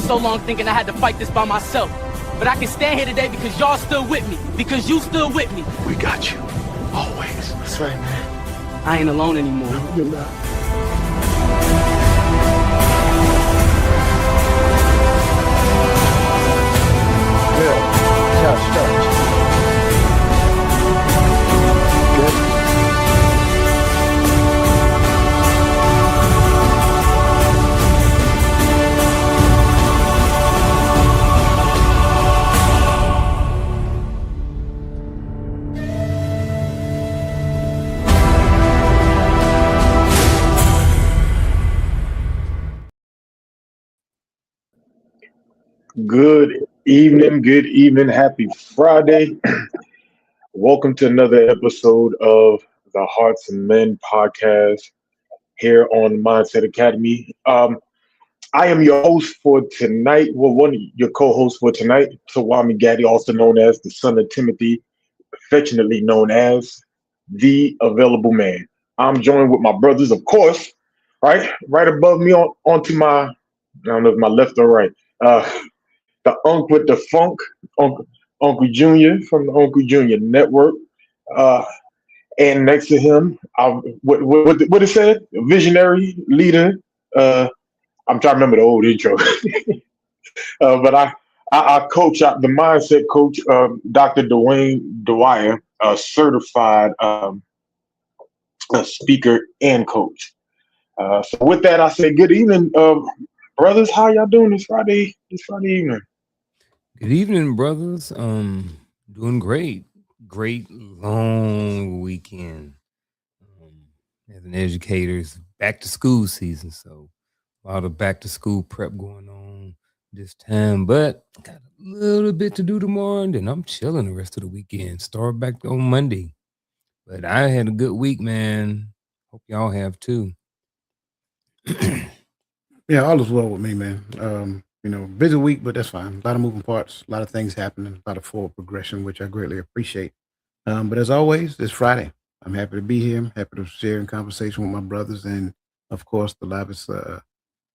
so long thinking I had to fight this by myself. But I can stand here today because y'all stood with me. Because you stood with me. We got you. Always. That's right, man. I ain't alone anymore. No, you're not. Yeah. Start. Good. Good evening. Happy Friday. Welcome to another episode of the Hearts and Men podcast here on Mindset Academy. I am your host for tonight. Well, one of your co-hosts for tonight, Tawami Gaddy, also known as the son of Timothy, affectionately known as the Available Man. I'm joined with my brothers, of course, right above me onto my, I don't know if my left or right. The Unc with the Funk, Uncle Junior from the Uncle Junior Network, and next to him, what it said, visionary leader. I'm trying to remember the old intro, but I coach the mindset coach, Dr. Dwayne Dwyer, a certified speaker and coach. So with that, I say good evening, brothers. How y'all doing this Friday evening? Good evening, brothers. Doing great. Great long weekend. As an educator, it's back to school season, so a lot of back to school prep going on this time. But got a little bit to do tomorrow, and then I'm chilling the rest of the weekend. Start back on Monday. But I had a good week, man. Hope y'all have too. Yeah, all is well with me, man. Busy week, but that's fine. A lot of moving parts, a lot of things happening, a lot of forward progression, which I greatly appreciate. But as always, it's Friday. I'm happy to be here. I'm happy to share in conversation with my brothers and, of course, the livest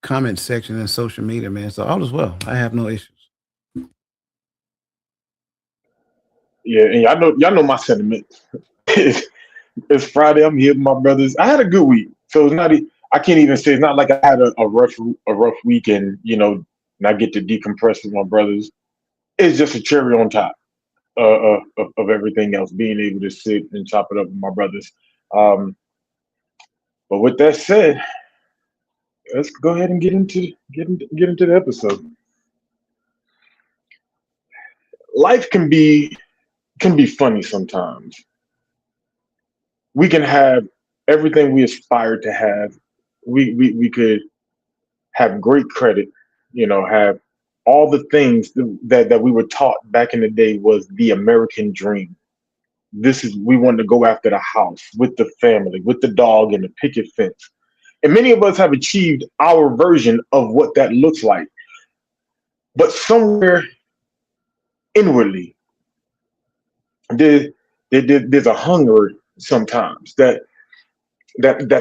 comment section and social media, man. So all is well. I have no issues. Yeah, and y'all know my sentiment. It's Friday. I'm here with my brothers. I had a good week, so it's not. I can't even say it's not like I had a rough week, and and I get to decompress with my brothers. It's just a cherry on top of everything else. Being able to sit and chop it up with my brothers. But with that said, let's go ahead and get into the episode. Life can be funny sometimes. We can have everything we aspire to have. We could have great credit, have all the things that we were taught back in the day was the American dream. We wanted to go after the house with the family, with the dog and the picket fence. And many of us have achieved our version of what that looks like. But somewhere inwardly, there's a hunger sometimes that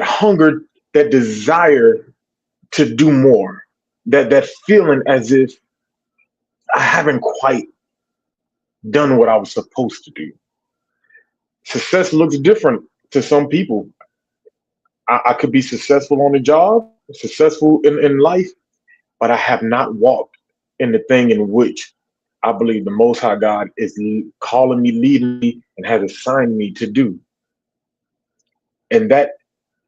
hunger, that desire to do more, that feeling as if I haven't quite done what I was supposed to do. Success looks different to some people. I could be successful on the job, successful in life, but I have not walked in the thing in which I believe the Most High God is calling me, leading me, and has assigned me to do. And that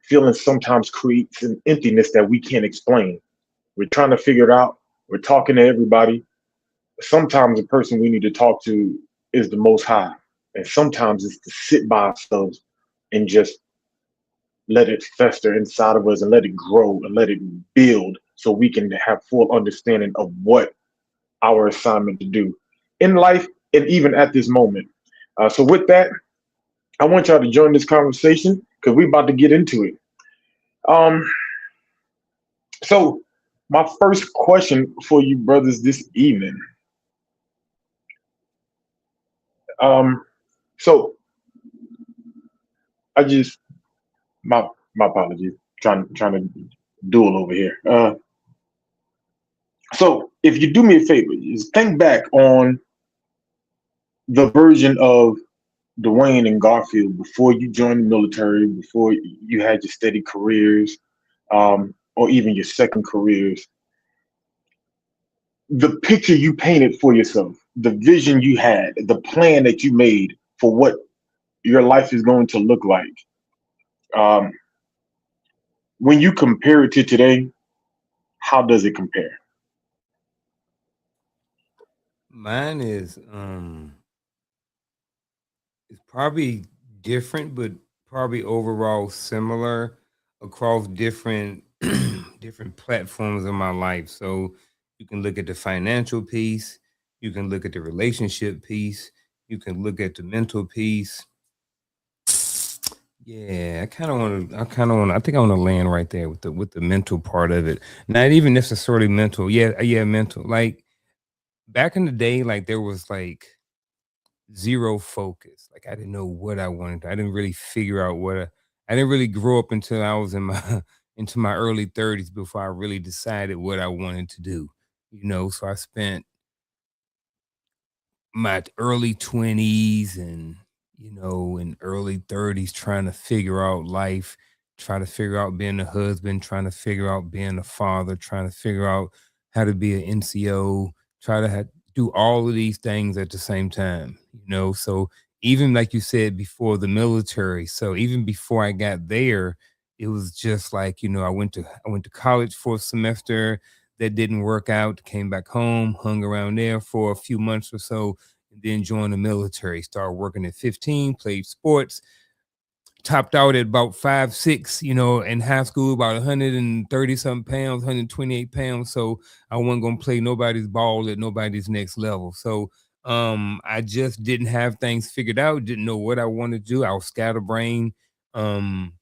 feeling sometimes creates an emptiness that we can't explain. We're trying to figure it out. We're talking to everybody. Sometimes the person we need to talk to is the Most High. And sometimes it's to sit by ourselves and just let it fester inside of us and let it grow and let it build so we can have full understanding of what our assignment to do in life and even at this moment. So with that, I want y'all to join this conversation because we're about to get into it. So my first question for you brothers this evening. So I just my apologies. Trying to duel over here. So if you do me a favor, just think back on the version of Dwayne and Garfield before you joined the military, before you had your steady careers, or even your second careers. The picture you painted for yourself, the vision you had, the plan that you made for what your life is going to look like. Um, when you compare it to today, how does it compare? Mine is it's probably different, but probably overall similar across different different platforms in my life. So you can look at the financial piece, you can look at the relationship piece, you can look at the mental piece. Yeah, I kind of want to. I kind of want. I think I want to land right there with the mental part of it. Not even necessarily mental. Yeah, yeah, mental. Like back in the day, like there was like zero focus. Like I didn't know what I wanted. I didn't really figure out I didn't really grow up until I was in my into my early 30s before I really decided what I wanted to do. So I spent my early 20s and in early 30s trying to figure out life, trying to figure out being a husband, trying to figure out being a father, trying to figure out how to be an NCO, try to do all of these things at the same time. So even like you said before, the military, so even before I got there, it was just like, I went to college for a semester. That didn't work out, came back home, hung around there for a few months or so, and then joined the military. Started working at 15, played sports, topped out at about 5'6", in high school, about 130 something pounds, 128 pounds. So I wasn't gonna play nobody's ball at nobody's next level. So I just didn't have things figured out, didn't know what I wanted to do. I was scatterbrained. Um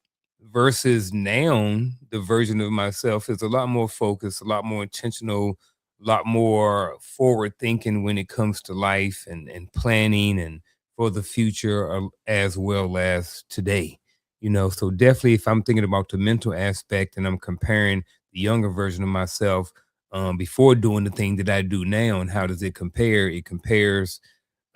versus now, the version of myself is a lot more focused, a lot more intentional, a lot more forward thinking when it comes to life and planning and for the future, as well as today. So definitely, if I'm thinking about the mental aspect and I'm comparing the younger version of myself before doing the thing that I do now, and how does it compare? It compares.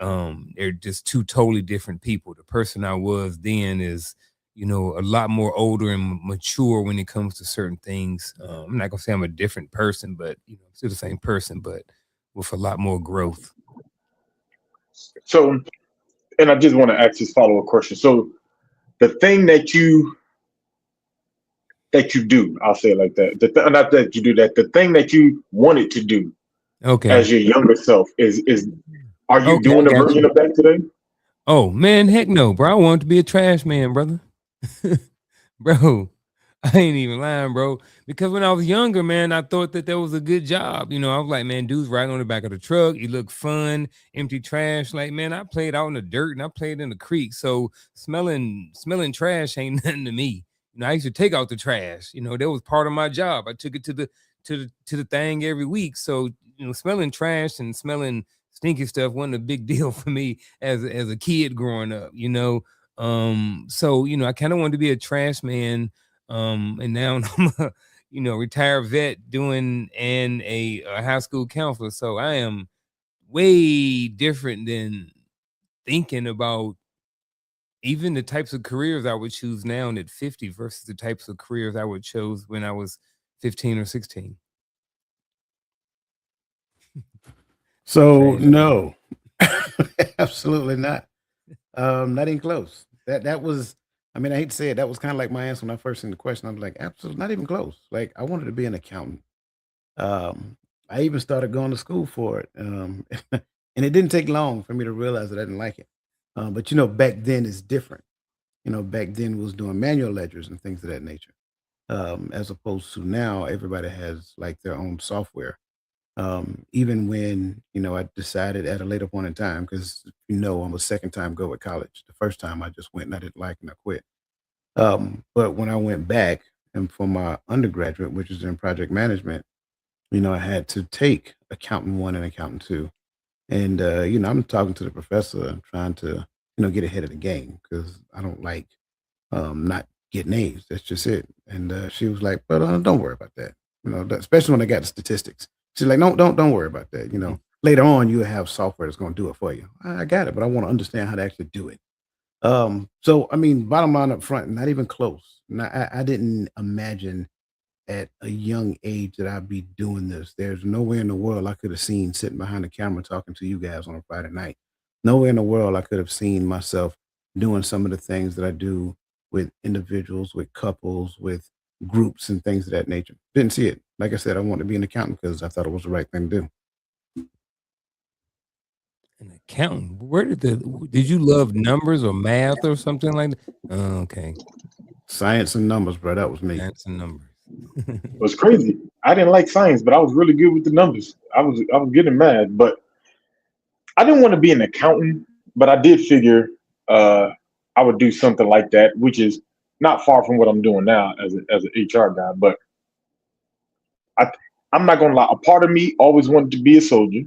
They're just two totally different people. The person I was then is, a lot more older and mature when it comes to certain things. I'm not gonna say I'm a different person, but I'm still the same person, but with a lot more growth. So, and I just want to ask this follow up question. So, the thing that you do, I'll say it like that. Not that you do that. The thing that you wanted to do Okay. as your younger self is. Are you Okay, I doing a got version you. of that today? Oh man, heck no, bro. I want to be a trash man, brother. Bro, I ain't even lying, bro. Because when I was younger, man, I thought that was a good job. I was like, man, dude's riding on the back of the truck. He looked fun, empty trash. Like, man, I played out in the dirt and I played in the creek. So smelling trash ain't nothing to me. I used to take out the trash. That was part of my job. I took it to the thing every week. So, smelling trash and smelling stinky stuff wasn't a big deal for me as a kid growing up. So I kind of wanted to be a trash man. And now I'm a retired vet doing and a high school counselor. So I am way different than thinking about even the types of careers I would choose now at 50 versus the types of careers I would choose when I was 15 or 16. So Trash man. no, absolutely not. Not even close. That was. I mean, I hate to say it. That was kind of like my answer when I first seen the question. I was like, absolutely not even close. Like I wanted to be an accountant. Um, I even started going to school for it. And it didn't take long for me to realize that I didn't like it. But back then it's different. Back then was doing manual ledgers and things of that nature. As opposed to now, everybody has like their own software. Even when I decided at a later point in time, because I'm a second time go at college. The first time I just went and I didn't like it and I quit. But when I went back and for my undergraduate, which is in project management, I had to take accountant one and accountant two. And I'm talking to the professor, trying to, get ahead of the game because I don't like not getting A's. That's just it. And she was like, "But don't worry about that." Especially when I got the statistics. She's like, no, don't worry about that. Later on, you'll have software that's going to do it for you. I got it, but I want to understand how to actually do it. So I mean, bottom line up front, not even close. I didn't imagine at a young age that I'd be doing this. There's nowhere in the world I could have seen sitting behind the camera talking to you guys on a Friday night. Nowhere in the world I could have seen myself doing some of the things that I do with individuals, with couples, with groups and things of that nature. Didn't see it. Like I said, I wanted to be an accountant because I thought it was the right thing to do. An accountant. Did you love numbers or math or something like that? Oh, okay. Science and numbers, bro. That was me. Science and numbers. It was crazy. I didn't like science, but I was really good with the numbers. I was getting mad, but I didn't want to be an accountant, but I did figure I would do something like that, which is not far from what I'm doing now as an HR guy. But I'm not gonna lie. A part of me always wanted to be a soldier,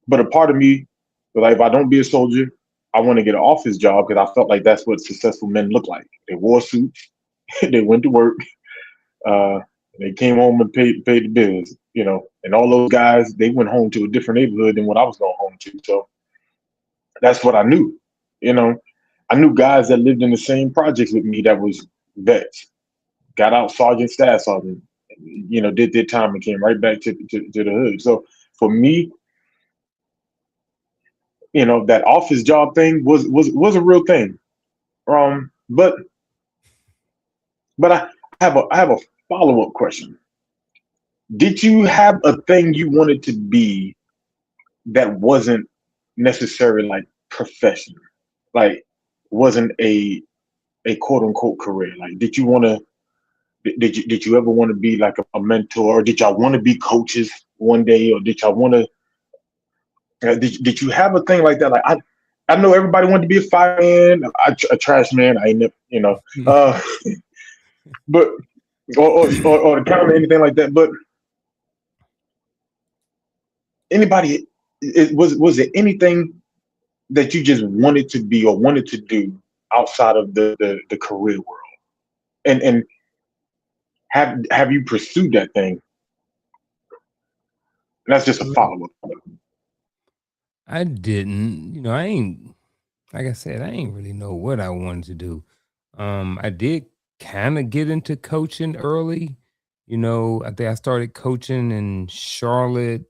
but a part of me, like, if I don't be a soldier, I want to get an office job because I felt like that's what successful men look like. They wore suits, they went to work, they came home and paid the bills, And all those guys, they went home to a different neighborhood than what I was going home to. So that's what I knew. I knew guys that lived in the same projects with me that was vets, got out sergeant, staff sergeant, did their time and came right back to the hood. So for me, that office job thing was a real thing. But I have a follow-up question. Did you have a thing you wanted to be that wasn't necessarily like professional, like wasn't a quote unquote career? Like, did you ever want to be like a mentor, or did y'all want to be coaches one day, or did y'all want to? Did you have a thing like that? Like, I know everybody wanted to be a fireman, a trash man. I ain't never, but or the counter, anything like that. But anybody, was there anything that you just wanted to be or wanted to do outside of the career world? And have you pursued that thing? And that's just a follow-up. I didn't. I ain't, like I said, I ain't really know what I wanted to do. I did kind of get into coaching early. I think I started coaching in Charlotte.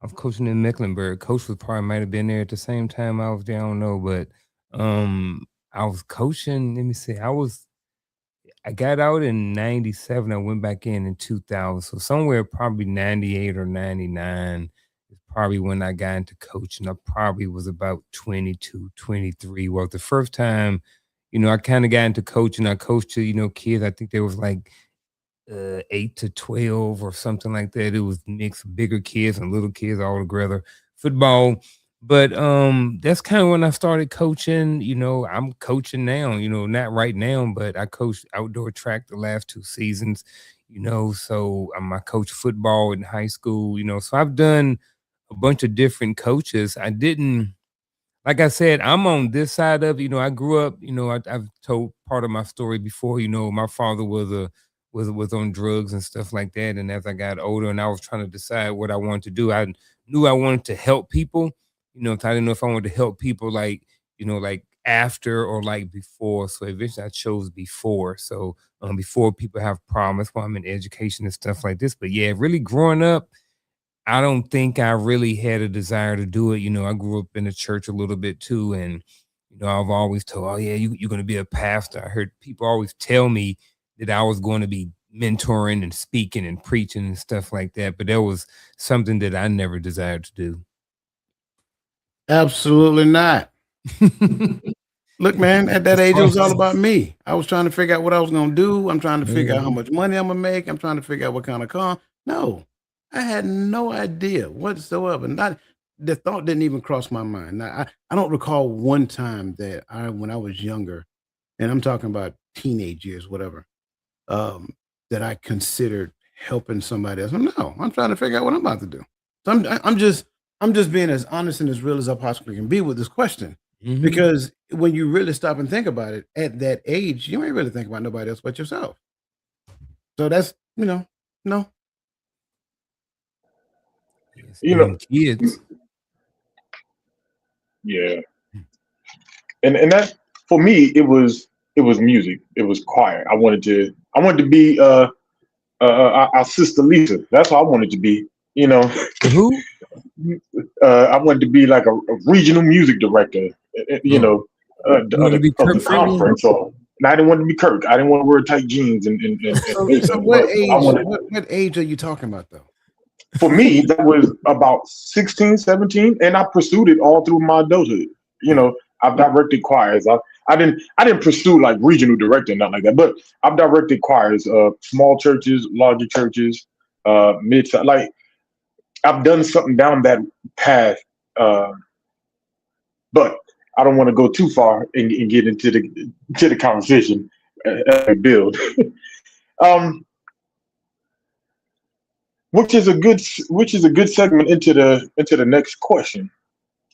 I was coaching in Mecklenburg. Coach was probably might have been there at the same time I was there. I don't know, but I was coaching. Let me see. I got out in 97. I went back in 2000. So somewhere probably 98 or 99 is probably when I got into coaching. I probably was about 22, 23. Well, the first time, I kind of got into coaching. I coached to, kids. I think there was like 8 to 12 or something like that. It was mixed bigger kids and little kids all together, football. But that's kind of when I started coaching. I'm coaching now, not right now, but I coached outdoor track the last 2 seasons, so I coach football in high school, so I've done a bunch of different coaches. I didn't, like I said, I'm on this side of, I grew up, I've told part of my story before, my father was on drugs and stuff like that. And as I got older and I was trying to decide what I wanted to do, I knew I wanted to help people, so I didn't know if I wanted to help people like, like after or like before. So eventually I chose before. So before people have problems, while I'm in education and stuff like this. But yeah, really growing up, I don't think I really had a desire to do it. I grew up in the church a little bit too. And, I've always told, oh yeah, you're going to be a pastor. I heard people always tell me that I was going to be mentoring and speaking and preaching and stuff like that. But that was something that I never desired to do. Absolutely not. Look, man, at that age, it was all about me. I was trying to figure out what I was going to do. I'm trying to figure out how much money I'm going to make. I'm trying to figure out what kind of car. No, I had no idea whatsoever. Not the thought didn't even cross my mind. Now, I don't recall one time that when I was younger, and I'm talking about teenage years, whatever, that I considered helping somebody else. No, I'm trying to figure out what I'm about to do. So I'm just being as honest and as real as I possibly can be with this question. Mm-hmm. Because when you really stop and think about it, at that age, you ain't really think about nobody else but yourself. So that's, no. Yes, You and know, them kids. yeah. And that for me it was music. It was choir. I wanted to be our sister Lisa. That's what I wanted to be. You know, Who? I wanted to be like a regional music director. You Oh, know, you want to be of Kirk the Franklin? conference. Or and I didn't want to be Kirk. I didn't want to wear tight jeans and So makeup. what But I age? wanted. What age are you talking about though? For me, that was about 16, 17, and I pursued it all through my adulthood. You Okay. know, I've directed choirs. I didn't pursue like regional directing, not like that, but I've directed choirs, small churches, larger churches, mid like I've done something down that path, uh, but I don't want to go too far and get into the conversation as we build. Um, which is a good segment into the next question.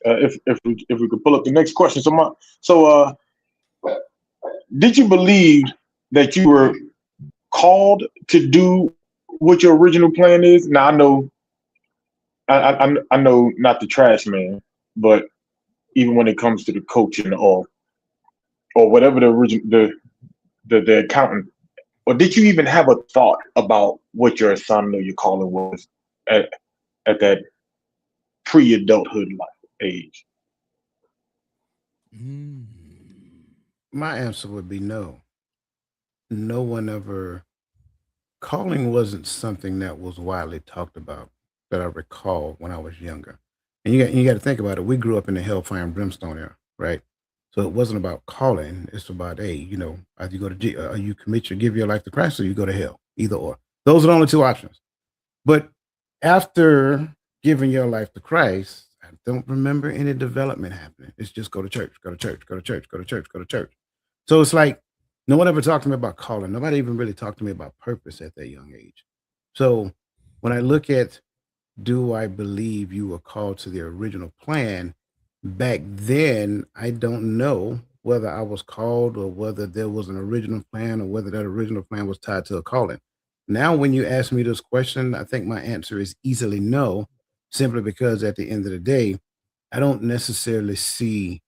If we could pull up the next question. Did you believe that you were called to do what your original plan is? Now I know not the trash man, but even when it comes to the coaching or whatever the original the accountant, or did you even have a thought about what your assignment or your calling was at at that pre-adulthood life age? Mm. My answer would be no. No one ever. Calling wasn't something that was widely talked about that I recall when I was younger. And you got to think about it. We grew up in the hellfire and brimstone era, right? So it wasn't about calling. It's about, hey, either you go to you commit your give your life to Christ, or you go to hell. Either or. Those are the only two options. But after giving your life to Christ, I don't remember any development happening. It's just go to church, go to church, go to church, go to church, go to church. So it's like no one ever talked to me about calling. Nobody even really talked to me about purpose at that young age. So when I look at, do I believe you were called to the original plan? Back then, I don't know whether I was called or whether there was an original plan or whether that original plan was tied to a calling. Now, when you ask me this question, I think my answer is easily no, simply because at the end of the day, I don't necessarily see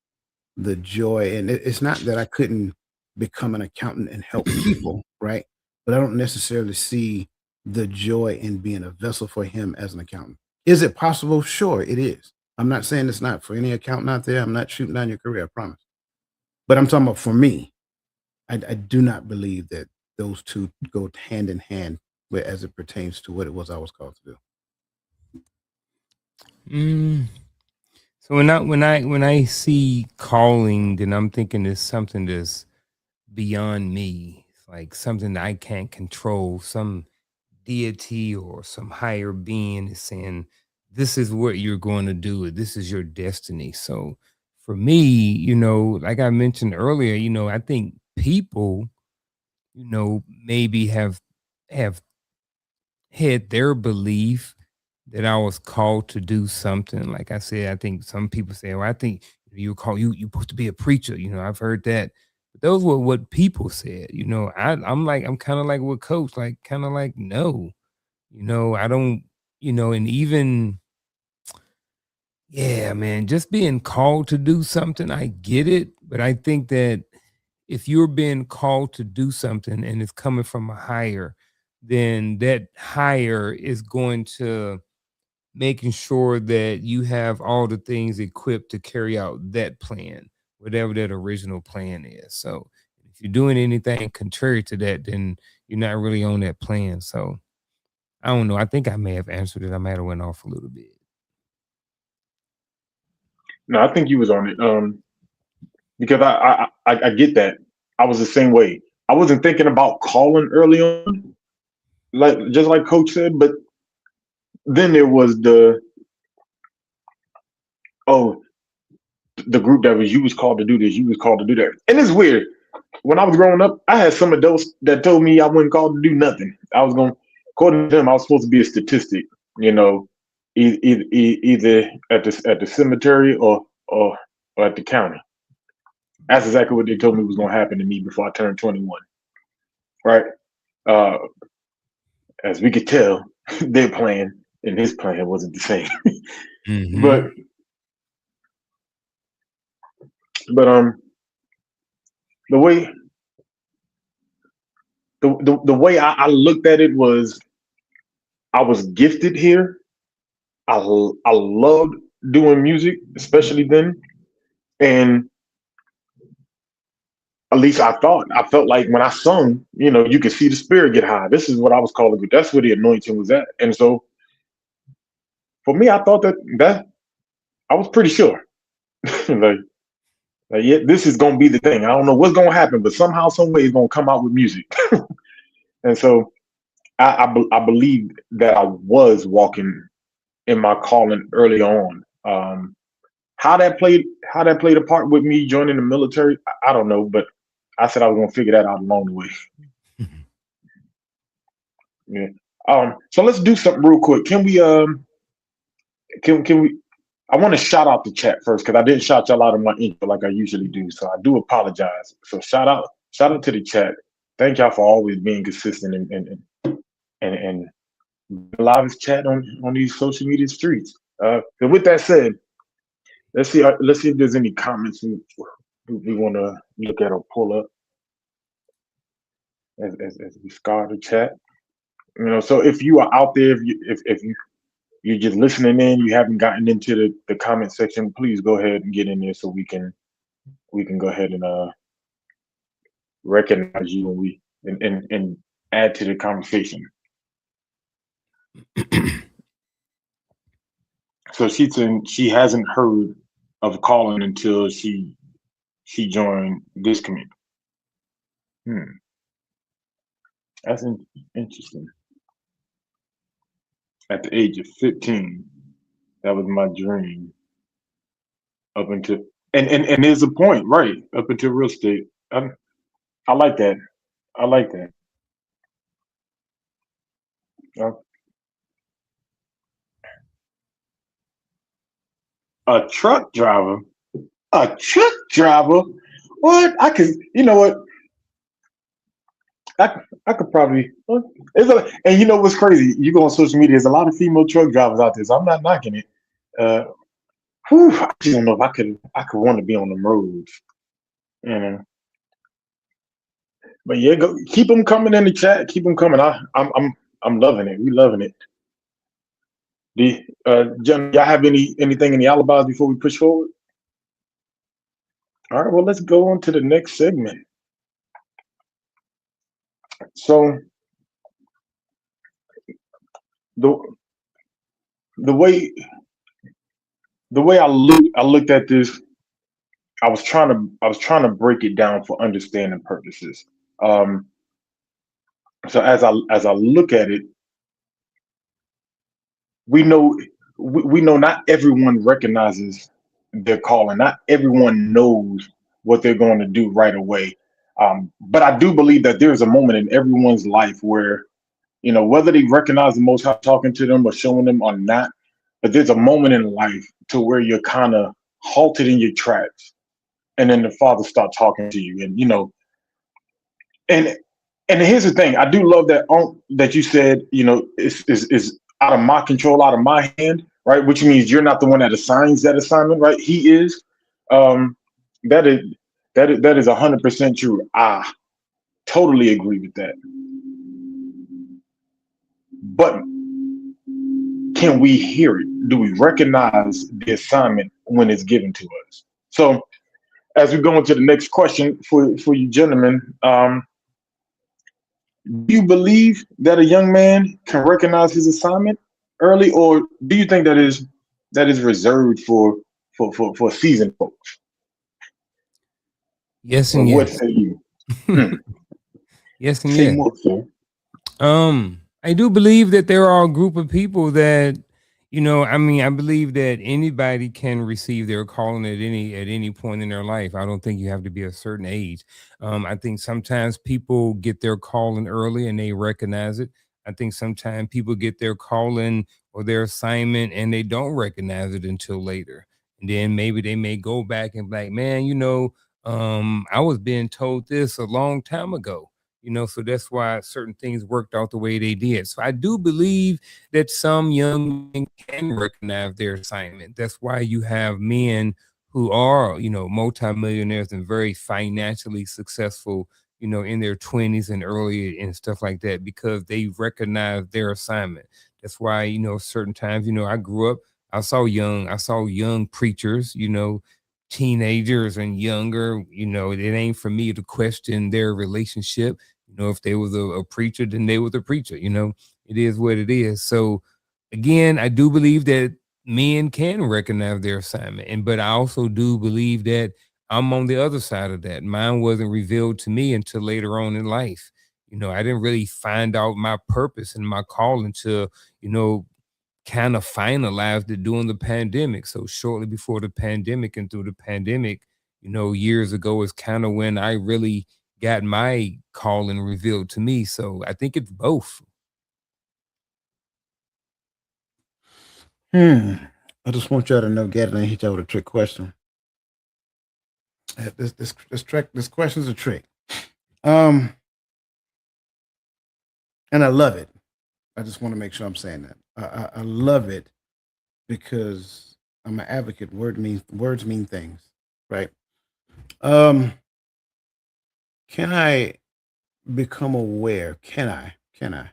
the joy. And it's not that I couldn't become an accountant and help people, right? But I don't necessarily see the joy in being a vessel for him as an accountant. Is it possible? Sure, it is. I'm not saying it's not for any accountant out there. I'm not shooting down your career, I promise. But I'm talking about for me, I do not believe that those two go hand in hand as it pertains to what it was I was called to do. Mm. So when I see calling, then I'm thinking it's something that's beyond me. It's like something that I can't control. Some deity or some higher being is saying, "This is what you're going to do. This is your destiny." So for me, like I mentioned earlier, I think people, maybe have had their belief that I was called to do something. Like I said, I think some people say, "Well, I think you supposed to be a preacher." I've heard that. But those were what people said. I'm kind of like with Coach, like kind of like no, I don't, and even yeah, man, just being called to do something, I get it, but I think that if you're being called to do something and it's coming from a higher, then that higher is going to making sure that you have all the things equipped to carry out that plan, whatever that original plan is. So if you're doing anything contrary to that, then you're not really on that plan. So I don't know. I think I may have answered it. I might have went off a little bit. No, I think you was on it. Because I get that. I was the same way. I wasn't thinking about calling early on, like just like Coach said, but then there was oh the group that was you was called to do this, you was called to do that, and it's weird. When I was growing up, I had some adults that told me I wasn't called to do nothing. I was going, according to them, I was supposed to be a statistic, you know, either at the cemetery or at the county. That's exactly what they told me was going to happen to me before I turned 21. Right? Uh, as we could tell, their plan and his plan wasn't the same. Mm-hmm. but but the way the way I looked at it was I was gifted here. I loved doing music, especially then, and at least I felt like when I sung, you could see the spirit get high. This is what I was calling it. That's where the anointing was at. And so for me, I thought that I was pretty sure. like, yeah, this is gonna be the thing. I don't know what's gonna happen, but somehow, some way, it's gonna come out with music. And so I believed that I was walking in my calling early on. How that played a part with me joining the military, I don't know, but I said I was gonna figure that out along the way. Yeah. So let's do something real quick. Can we I want to shout out the chat first because I didn't shout y'all out in my intro like I usually do. So I do apologize. So shout out to the chat. Thank y'all for always being consistent and live chat on these social media streets. And with that said, let's see if there's any comments we want to look at or pull up as we start the chat. So if you are out there, if you're just listening in, you haven't gotten into the comment section, please go ahead and get in there so we can go ahead and recognize you and add to the conversation. So she said she hasn't heard of calling until she joined this community. That's interesting. At the age of 15, that was my dream. Up until and there's a point, right? Up until real estate. I like that. I like that. Uh, a truck driver. A truck driver. What? I could. You know what? I could probably. And you know what's crazy? You go on social media. There's a lot of female truck drivers out there, so I'm not knocking it. I just don't know if I could. I could want to be on them roads. You know. But yeah, go keep them coming in the chat. Keep them coming. I'm loving it. We loving it. Jen, y'all have anything in the alibis before we push forward? All right. Well, let's go on to the next segment. So the the way I looked at this, I was trying to break it down for understanding purposes. Um, so as I look at it, we know we know not everyone recognizes their calling. Not everyone knows what they're going to do right away. But I do believe that there's a moment in everyone's life where whether they recognize the Most High talking to them or showing them or not, but there's a moment in life to where you're kind of halted in your tracks, and then the Father starts talking to you, and and here's the thing. I do love that you said, is out of my control, out of my hand, right? Which means you're not the one that assigns that assignment, right? He is. Um, that is that is 100% true. I totally agree with that. But can we hear it? Do we recognize the assignment when it's given to us? So as we go into the next question for you gentlemen, do you believe that a young man can recognize his assignment early, or do you think that is reserved for seasoned folks? Yes Or and what yes. say you? Yes and Say yes. more, sir. I do believe that there are a group of people that, I believe that anybody can receive their calling at any point in their life. I don't think you have to be a certain age. I think sometimes people get their calling early and they recognize it. I think sometimes people get their calling or their assignment and they don't recognize it until later. And then maybe they may go back and be like, man, I was being told this a long time ago. So that's why certain things worked out the way they did. So I do believe that some young men can recognize their assignment. That's why you have men who are, multimillionaires and very financially successful, in their 20s and earlier and stuff like that, because they recognize their assignment. That's why, certain times, I grew up, I saw young preachers, teenagers and younger, it ain't for me to question their relationship. If they was a preacher, then they was a preacher, it is what it is. So again, I do believe that men can recognize their assignment. But I also do believe that I'm on the other side of that. Mine wasn't revealed to me until later on in life. I didn't really find out my purpose and my call until, kind of finalized it during the pandemic. So shortly before the pandemic and through the pandemic, years ago is kind of when I really got my calling revealed to me. So I think it's both. I just want y'all to know, Gavin, I hit y'all with a trick question. This question's a trick. And I love it. I just want to make sure I'm saying that. I love it because I'm an advocate. Words mean things, right? Can I become aware? Can I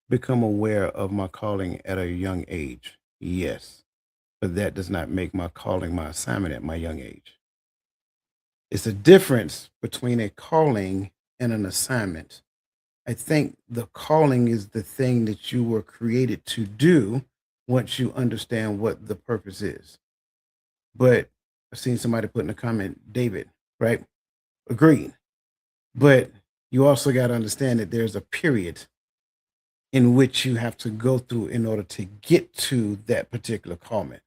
become aware of my calling at a young age? Yes. But that does not make my calling my assignment at my young age. It's a difference between a calling and an assignment. I think the calling is the thing that you were created to do once you understand what the purpose is. But I've seen somebody put in a comment, David, right? Agreed. But you also got to understand that there's a period in which you have to go through in order to get to that particular calling.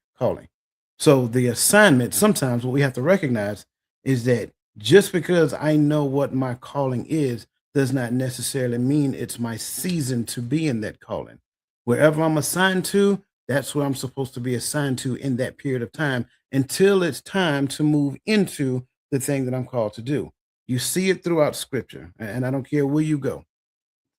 So the assignment, sometimes what we have to recognize is that just because I know what my calling is does not necessarily mean it's my season to be in that calling. Wherever I'm assigned to, that's where I'm supposed to be assigned to in that period of time until it's time to move into the thing that I'm called to do. You see it throughout scripture, and I don't care where you go.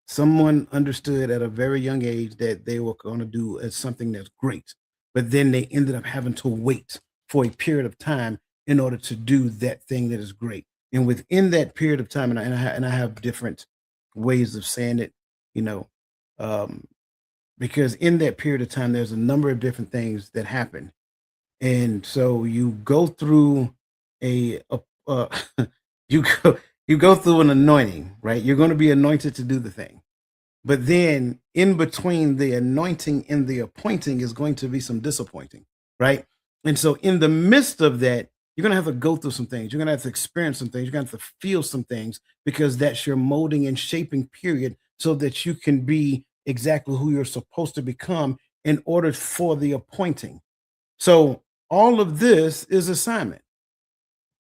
Someone understood at a very young age that they were going to do something that's great, but then they ended up having to wait for a period of time in order to do that thing that is great. And within that period of time, and I have different ways of saying it, because in that period of time, there's a number of different things that happen, and so you go through a you go through an anointing, right? You're going to be anointed to do the thing. But then in between the anointing and the appointing is going to be some disappointing, right? And so in the midst of that, you're going to have to go through some things. You're going to have to experience some things. You're going to have to feel some things because that's your molding and shaping period so that you can be exactly who you're supposed to become in order for the appointing. So all of this is assignment.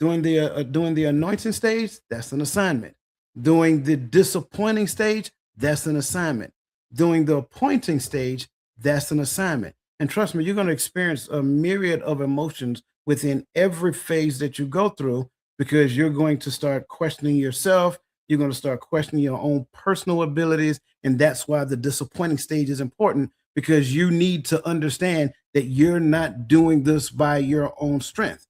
Doing the anointing stage, that's an assignment. Doing the disappointing stage, that's an assignment. Doing the appointing stage, that's an assignment. And trust me, you're going to experience a myriad of emotions within every phase that you go through because you're going to start questioning yourself. You're going to start questioning your own personal abilities. And that's why the disappointing stage is important because you need to understand that you're not doing this by your own strength.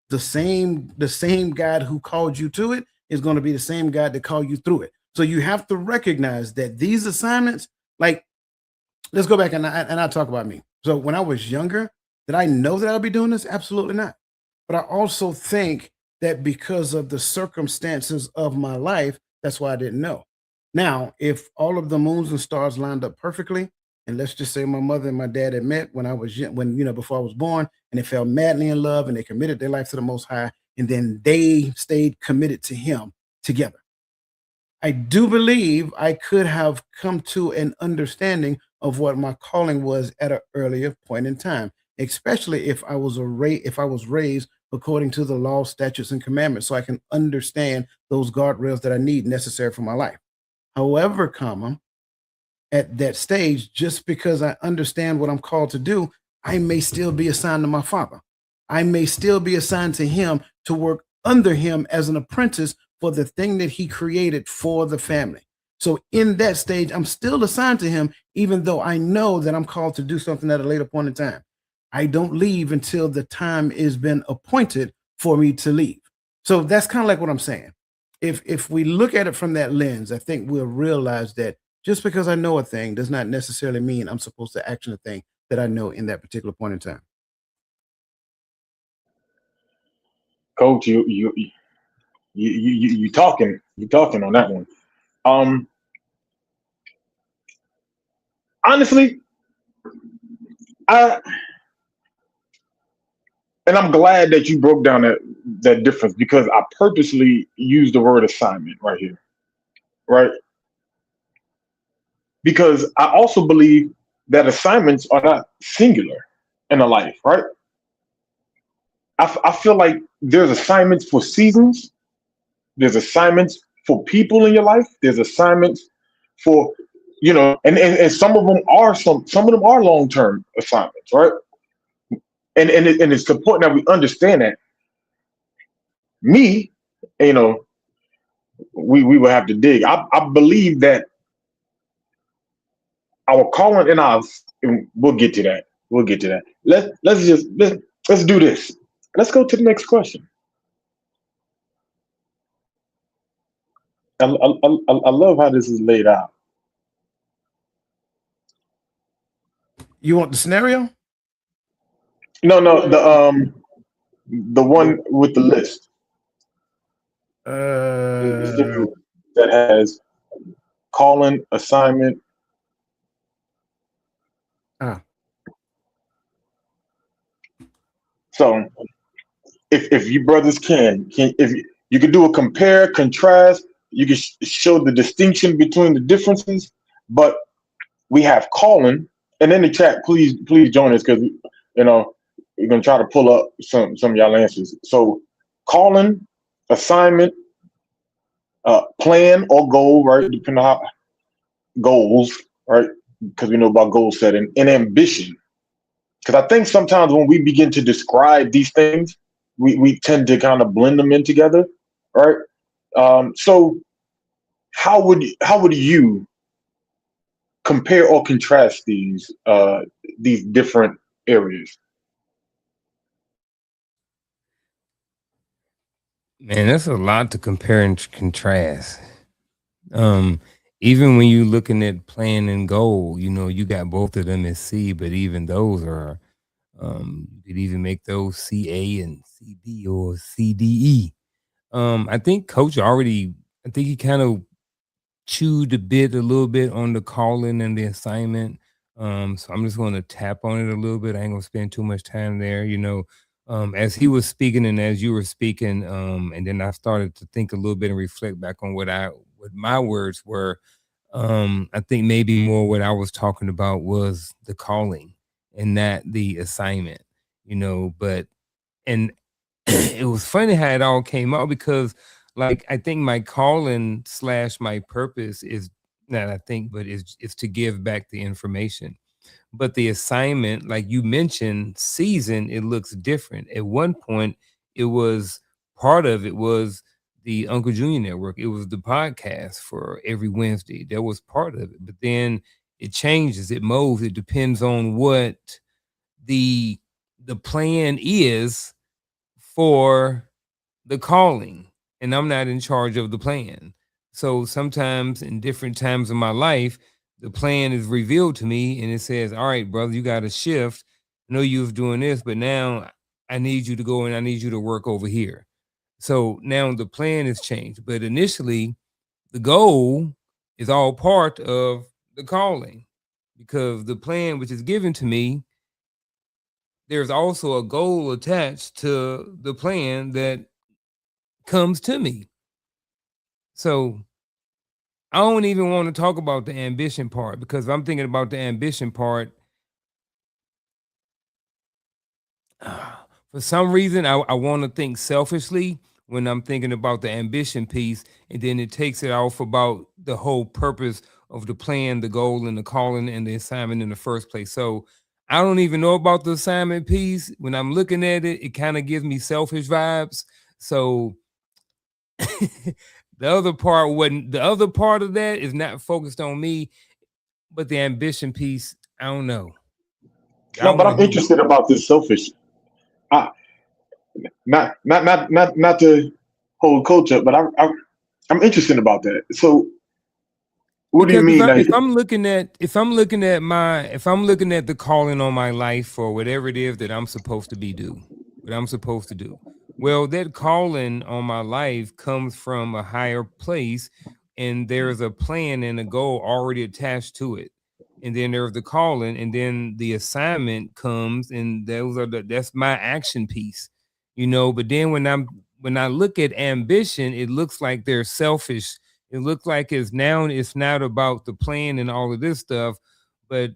The same God who called you to it is going to be the same God that called you through it. So you have to recognize that these assignments, like, let's go back and I'll talk about me. So when I was younger, did I know that I'd be doing this? Absolutely not. But I also think that because of the circumstances of my life, that's why I didn't know. Now, if all of the moons and stars lined up perfectly, and let's just say my mother and my dad had met when I was before I was born, and they fell madly in love and they committed their life to the Most High, and then they stayed committed to Him together. I do believe I could have come to an understanding of what my calling was at an earlier point in time, especially if I was raised according to the law, statutes, and commandments, so I can understand those guardrails that I need necessary for my life. However, at that stage, just because I understand what I'm called to do, I may still be assigned to my father. I may still be assigned to him to work under him as an apprentice for the thing that he created for the family. So in that stage, I'm still assigned to him, even though I know that I'm called to do something at a later point in time. I don't leave until the time has been appointed for me to leave. So that's kind of like what I'm saying. If we look at it from that lens, I think we'll realize that just because I know a thing does not necessarily mean I'm supposed to action a thing that I know in that particular point in time. Coach, you talking on that one. Honestly, I and I'm glad that you broke down that difference, because I purposely used the word assignment right here, right? Because I also believe that assignments are not singular in a life, right? I feel like there's assignments for seasons, there's assignments for people in your life, there's assignments for, and some of them are long term assignments, right? And it's important that we understand that. Me, you know, we will have to dig. I believe that our calling and we'll get to that. We'll get to that. Let's do this. Let's go to the next question. I love how this is laid out. You want the scenario? No, the one with the list. That has calling, assignment. So if you brothers if you could do a compare, contrast, you can show the distinction between the differences. But we have calling, and in the chat, please join us, because we're gonna try to pull up some of y'all answers. So calling, assignment, plan or goal, right? Depending on how goals, right? Because we know about goal setting, and ambition. Because I think sometimes when we begin to describe these things, we tend to kind of blend them in together, right? So how would you compare or contrast these different areas? Man, that's a lot to compare and contrast. Even when you're looking at plan and goal, you got both of them as C, but even those are, you could even make those CA and CD or CDE. I think Coach I think he kind of chewed a little bit on the calling and the assignment. So I'm just going to tap on it a little bit. I ain't gonna spend too much time there. As he was speaking and as you were speaking, and then I started to think a little bit and reflect back on what my words were. I think maybe more what I was talking about was the calling and not the assignment. But and it was funny how it all came out, because like I think my calling / my purpose is not I think, but is to give back the information. But the assignment, like you mentioned, season, it looks different. At one point, it was part of it was the Uncle Junior Network. It was the podcast for every Wednesday. That was part of it. But then it changes, it moves, it depends on what the plan is for the calling, and I'm not in charge of the plan. So sometimes in different times of my life, the plan is revealed to me and it says, all right, brother, you got to shift. I know you was doing this, but now I need you to go and I need you to work over here. So now the plan has changed, but initially the goal is all part of the calling, because the plan which is given to me, there's also a goal attached to the plan that comes to me. So I don't even want to talk about the ambition part, because if I'm thinking about the ambition part, for some reason, I want to think selfishly when I'm thinking about the ambition piece, and then it takes it off about the whole purpose of the plan, the goal, and the calling and the assignment in the first place. So I don't even know about the assignment piece. When I'm looking at it, it kind of gives me selfish vibes. So the other part wasn't. The other part of that is not focused on me, but the ambition piece. I don't know. I No, but want to I'm do. interested about this selfish. I, not to hold coach up, but I'm interested about that. So, what do you Because mean? Like, if I'm looking at the calling on my life or whatever it is that I'm supposed to be do, what I'm supposed to do. Well, that calling on my life comes from a higher place, and there's a plan and a goal already attached to it. And then there's the calling, and then the assignment comes, and that's my action piece, you know. But then when I look at ambition, it looks like they're selfish. It looks like it's not about the plan and all of this stuff, but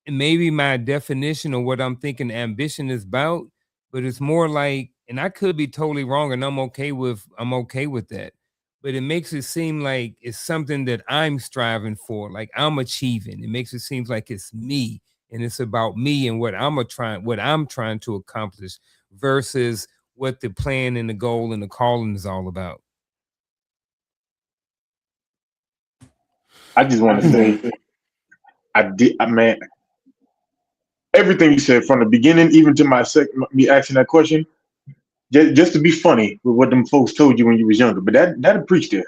maybe my definition of what I'm thinking ambition is about, but it's more like, and I could be totally wrong, and I'm okay with that. But it makes it seem like it's something that I'm striving for, like I'm achieving. It makes it seem like it's me and it's about me and what I'm trying to accomplish versus what the plan and the goal and the calling is all about. I just want to say, man, everything you said from the beginning, even to me asking that question, just to be funny with what them folks told you when you was younger. But that preached there.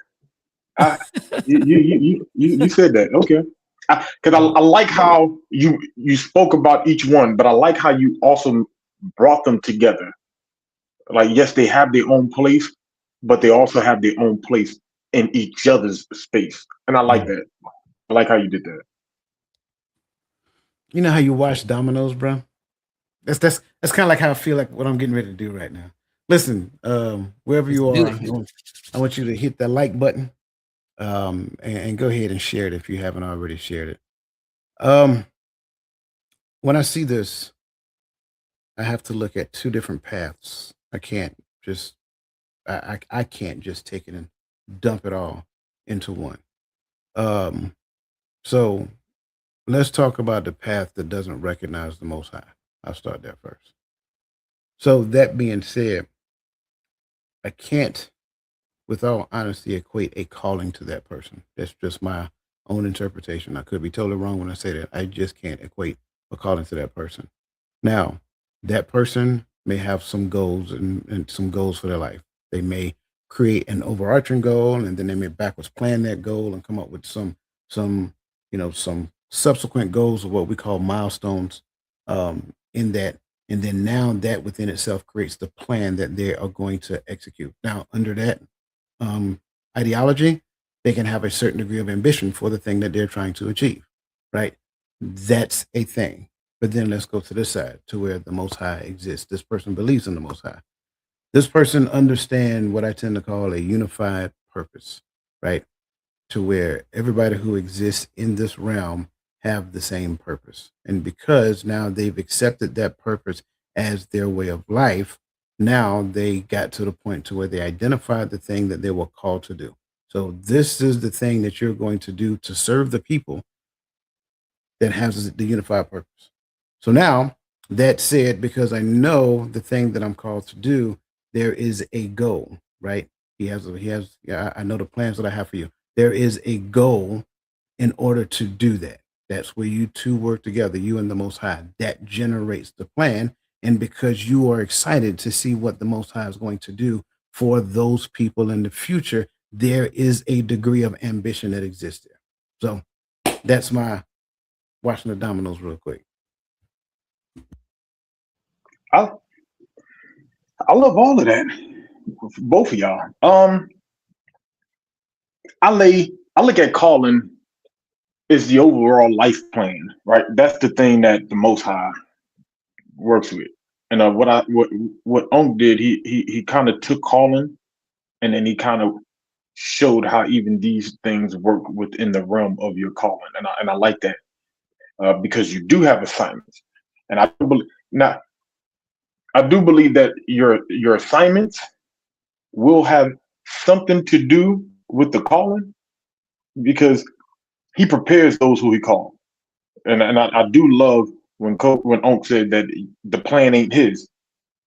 I, you said that, okay? Because I like how you spoke about each one, but I like how you also brought them together. Like, yes, they have their own place, but they also have their own place in each other's space, and I like that. I like how you did that. You know how you watch dominoes, bro? That's kind of like how I feel like what I'm getting ready to do right now. Listen, wherever Let's you do are, it. I want you to hit that like button, and go ahead and share it if you haven't already shared it. Um, when I see this, I have to look at two different paths. I can't just I can't just take it and dump it all into one. Um, so let's talk about the path that doesn't recognize the Most High. I'll start there first. So that being said, I can't, with all honesty, equate a calling to that person. That's just my own interpretation. I could be totally wrong when I say that. I just can't equate a calling to that person. Now, that person may have some goals and some goals for their life. They may create an overarching goal, and then they may backwards plan that goal and come up with some some subsequent goals of what we call milestones in that. And then now that within itself creates the plan that they are going to execute. Now, under that um, ideology, they can have a certain degree of ambition for the thing that they're trying to achieve, right? That's a thing. But then let's go to this side to where the Most High exists. This person believes in the Most High. This person understands what I tend to call a unified purpose, right? To where everybody who exists in this realm have the same purpose. And because now they've accepted that purpose as their way of life, now they got to the point to where they identified the thing that they were called to do. So this is the thing that you're going to do to serve the people that has the unified purpose. So now that said, because I know the thing that I'm called to do, there is a goal, right? Yeah, I know the plans that I have for you. There is a goal in order to do that. That's where you two work together, you and the Most High. That generates the plan. And because you are excited to see what the Most High is going to do for those people in the future, there is a degree of ambition that exists there. So that's my watching the dominoes real quick. I I love all of that, both of y'all. I look at calling is the overall life plan, right? That's the thing that the Most High works with. And what Unc did, he kind of took calling, and then he kind of showed how even these things work within the realm of your calling, and I like that because you do have assignments, and now I do believe that your assignments will have something to do with the calling because he prepares those who he calls. And I do love when Unc said that the plan ain't his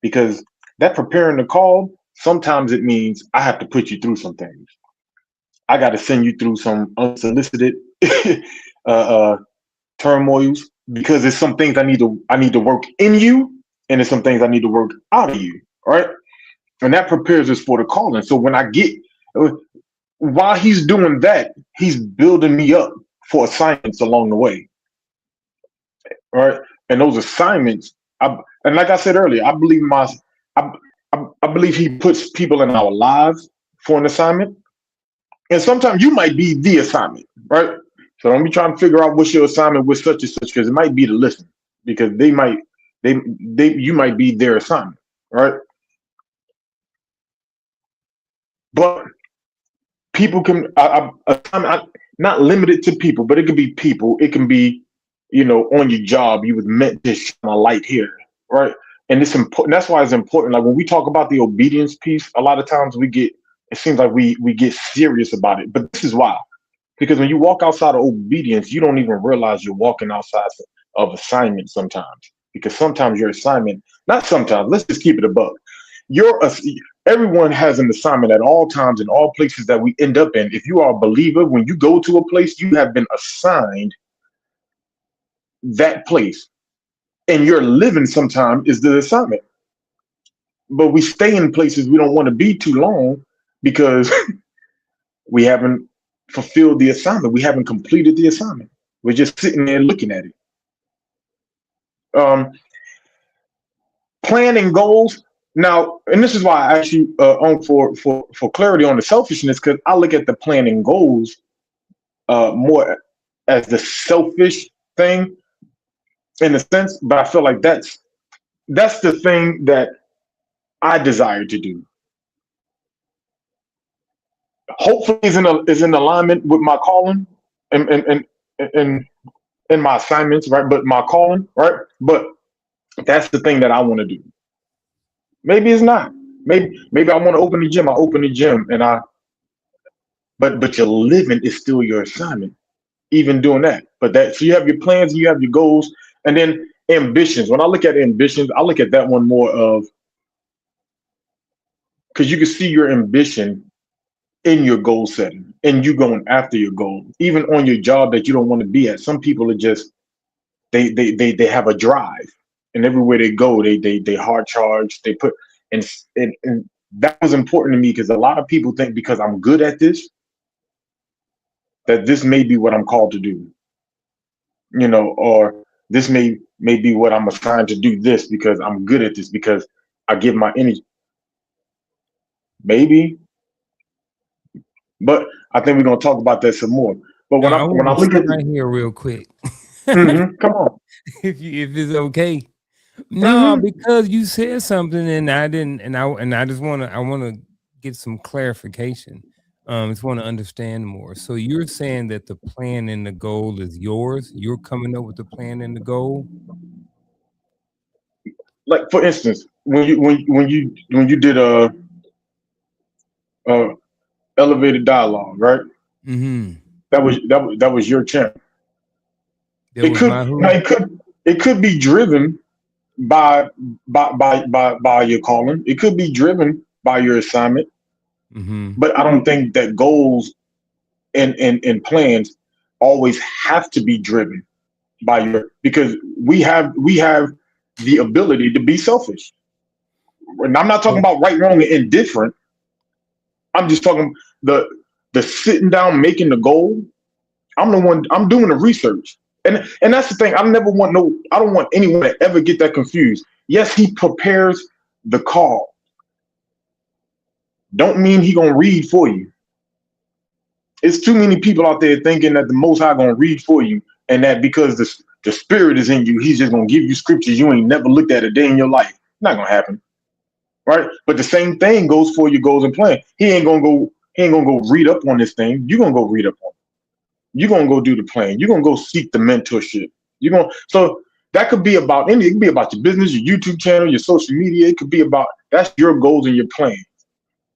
because that preparing the call Sometimes it means I have to put you through some things. I got to send you through some unsolicited uh, uh, turmoils because there's some things I need to work in you, and there's some things I need to work out of you, right? And that prepares us for the calling. So when I get while he's doing that, he's building me up for assignments along the way, right? And those assignments, and like I said earlier, I, I believe he puts people in our lives for an assignment, and sometimes you might be the assignment, right? So don't be trying to figure out what's your assignment with such and such because it might be to listen because they you might be their assignment, right? But people can not limited to people, but it can be people. It can be, on your job, you was meant to shine a light here, right? And it's important. That's why it's important. Like when we talk about the obedience piece, a lot of times it seems like we get serious about it. But this is why. Because when you walk outside of obedience, you don't even realize you're walking outside of assignment sometimes. Because sometimes your assignment, not sometimes, let's just keep it above. Everyone has an assignment at all times in all places that we end up in. If you are a believer, when you go to a place, you have been assigned that place. And your living sometime is the assignment. But we stay in places we don't want to be too long because we haven't fulfilled the assignment. We haven't completed the assignment. We're just sitting there looking at it. Planning goals. Now, and this is why I asked you on for clarity on the selfishness, because I look at the planning goals more as the selfish thing in a sense, but I feel like that's the thing that I desire to do. Hopefully, is in alignment with my calling and my assignments, right? But my calling, right? But that's the thing that I want to do. Maybe it's not. Maybe I want to open the gym. I open the gym, but your living is still your assignment, even doing that. So you have your plans and you have your goals, and then ambitions. When I look at ambitions, I look at that one more of because you can see your ambition in your goal setting and you going after your goal, even on your job that you don't want to be at. Some people are just they have a drive, and everywhere they go, they hard charge. They put and that was important to me because a lot of people think because I'm good at this that this may be what I'm called to do, or this may be what I'm assigned to do this because I'm good at this because I give my energy. Maybe, but I think we're gonna talk about that some more. But Now, when I look at right here real quick, come on, if it's okay. No, mm-hmm. because you said something and I didn't, and I just want to get some clarification. Just want to understand more. So you're saying that the plan and the goal is yours. You're coming up with the plan and the goal. Like for instance, when you did a elevated dialogue, right? Mm-hmm. That was your channel. That was my who? It could be driven by your calling. It could be driven by your assignment. Mm-hmm. But I don't think that goals and plans always have to be driven by because we have the ability to be selfish. And I'm not talking about right, wrong, and indifferent. I'm just talking the sitting down, making the goal. I'm doing the research. And that's the thing. I don't want anyone to ever get that confused. Yes, he prepares the call. Don't mean he gonna read for you. It's too many people out there thinking that the Most High gonna read for you, and that because the Spirit is in you, He's just gonna give you scriptures you ain't never looked at a day in your life. Not gonna happen, right? But the same thing goes for your goals and plan. He ain't gonna go read up on this thing. You're gonna go read up on it. You're gonna go do the plan. You're gonna go seek the mentorship. So that could be about anything. It could be about your business, your YouTube channel, your social media. It could be about that's your goals and your plans.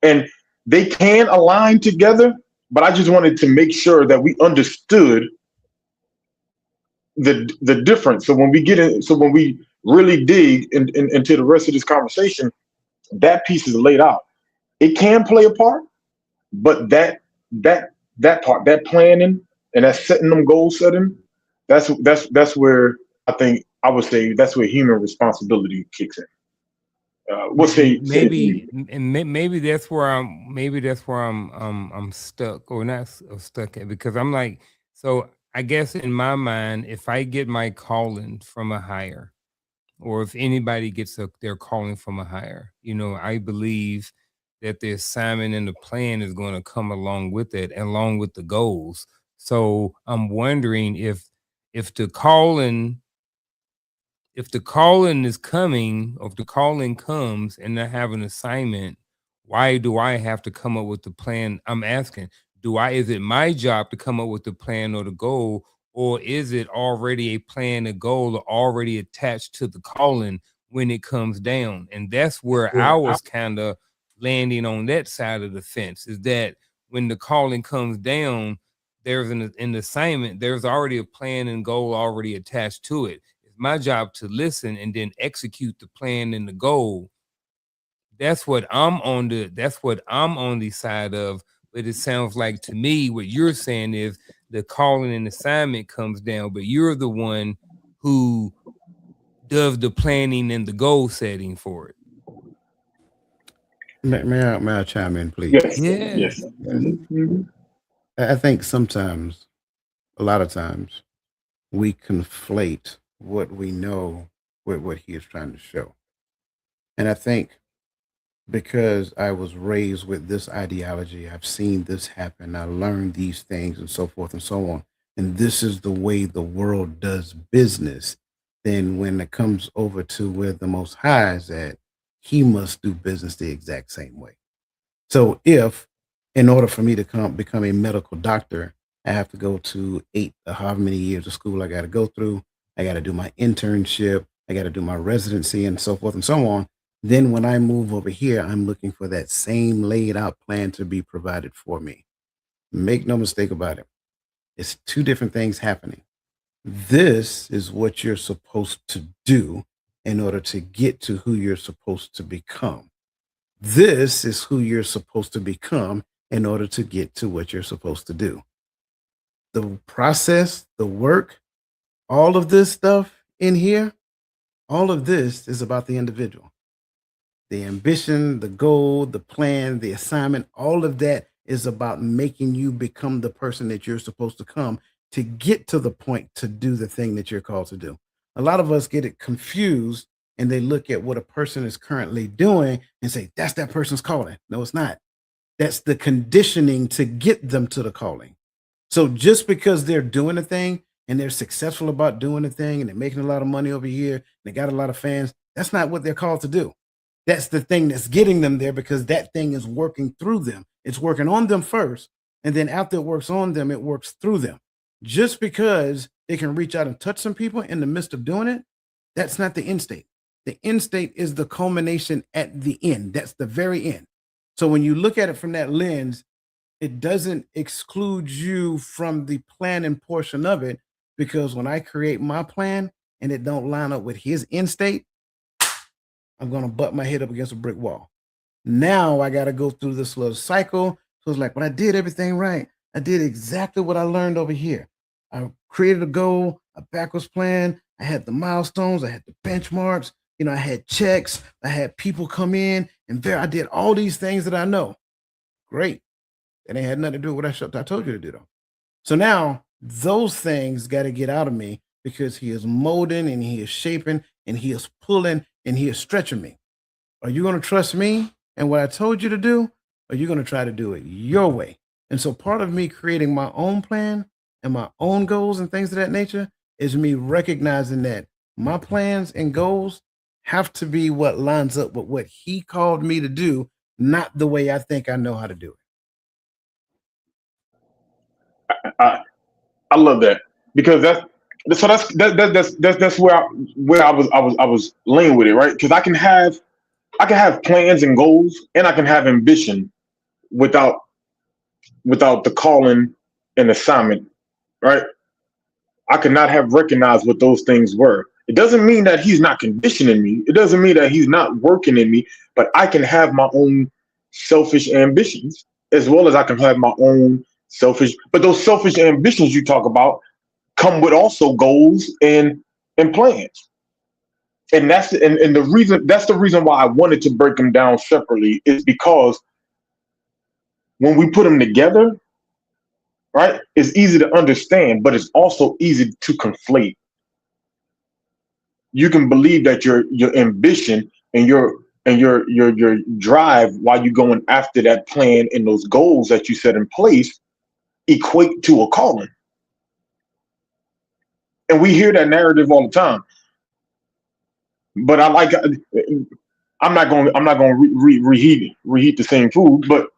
And they can align together, but I just wanted to make sure that we understood the difference. So when we really dig into the rest of this conversation, that piece is laid out. it can play a part, but that part, that planning and that setting them goal setting, that's where I think I would say that's where human responsibility kicks in. What say it for you? Maybe that's where I'm stuck or not stuck at, because I'm like, so I guess in my mind, if I get my calling from a higher, or if anybody gets their calling from a higher, I believe that the assignment and the plan is going to come along with it, along with the goals. So I'm wondering if the calling if the calling is coming, or if the calling comes and I have an assignment, why do I have to come up with the plan? I'm asking, is it my job to come up with the plan or the goal, or is it already a plan, a goal already attached to the calling when it comes down? And that's where I was kind of landing on that side of the fence, is that when the calling comes down, there's an assignment, there's already a plan and goal already attached to it. My job to listen and then execute the plan and the goal. That's what I'm on the side of. But it sounds like to me what you're saying is the calling and assignment comes down, but you're the one who does the planning and the goal setting for it. May I chime in, please? Yes. Yeah. Yes. Mm-hmm. I think sometimes, a lot of times, we conflate what we know with what he is trying to show. And I think because I was raised with this ideology, I've seen this happen, I learned these things and so forth and so on. And this is the way the world does business. Then when it comes over to where the Most High is at, he must do business the exact same way. So if, in order for me to become a medical doctor, I have to go to however many years of school I got to go through, I got to do my internship, I got to do my residency and so forth and so on. Then when I move over here, I'm looking for that same laid out plan to be provided for me. Make no mistake about it. It's two different things happening. This is what you're supposed to do in order to get to who you're supposed to become. This is who you're supposed to become in order to get to what you're supposed to do. The process, the work, all of this stuff in here, all of this is about the individual. The ambition, the goal, the plan, the assignment, all of that is about making you become the person that you're supposed to come to get to the point to do the thing that you're called to do. A lot of us get it confused and they look at what a person is currently doing and say, that's that person's calling. No, it's not. That's the conditioning to get them to the calling. So just because they're doing a thing and they're successful about doing a thing and they're making a lot of money over here, and they got a lot of fans, that's not what they're called to do. That's the thing that's getting them there, because that thing is working through them. It's working on them first. And then after it works on them, it works through them. Just because they can reach out and touch some people in the midst of doing it, that's not the end state. The end state is the culmination at the end. That's the very end. So when you look at it from that lens, it doesn't exclude you from the planning portion of it, because when I create my plan and it don't line up with his end state, I'm going to butt my head up against a brick wall. Now I got to go through this little cycle. So it's like, but I did everything right. I did exactly what I learned over here. I created a goal, a backwards plan. I had the milestones. I had the benchmarks. I had checks. I had people come in and I did all these things that I know. Great. And they had nothing to do with what I told you to do, though. So now those things got to get out of me, because he is molding and he is shaping and he is pulling and he is stretching me. Are you going to trust me and what I told you to do? Or are you going to try to do it your way? And so part of me creating my own plan and my own goals and things of that nature is me recognizing that my plans and goals have to be what lines up with what he called me to do, not the way I think I know how to do it. I love that, because that's where I was laying with it, right? Because I can have plans and goals, and I can have ambition without the calling and assignment, right? I could not have recognized what those things were. It doesn't mean that he's not conditioning me. It doesn't mean that he's not working in me, but I can have my own selfish ambitions, as well as I can have my own selfish. But those selfish ambitions you talk about come with also goals and plans. And and the reason why I wanted to break them down separately is because when we put them together, right, it's easy to understand, but it's also easy to conflate. You can believe that your ambition and your drive while you're going after that plan and those goals that you set in place equate to a calling. And we hear that narrative all the time. But I'm not going to reheat the same food, but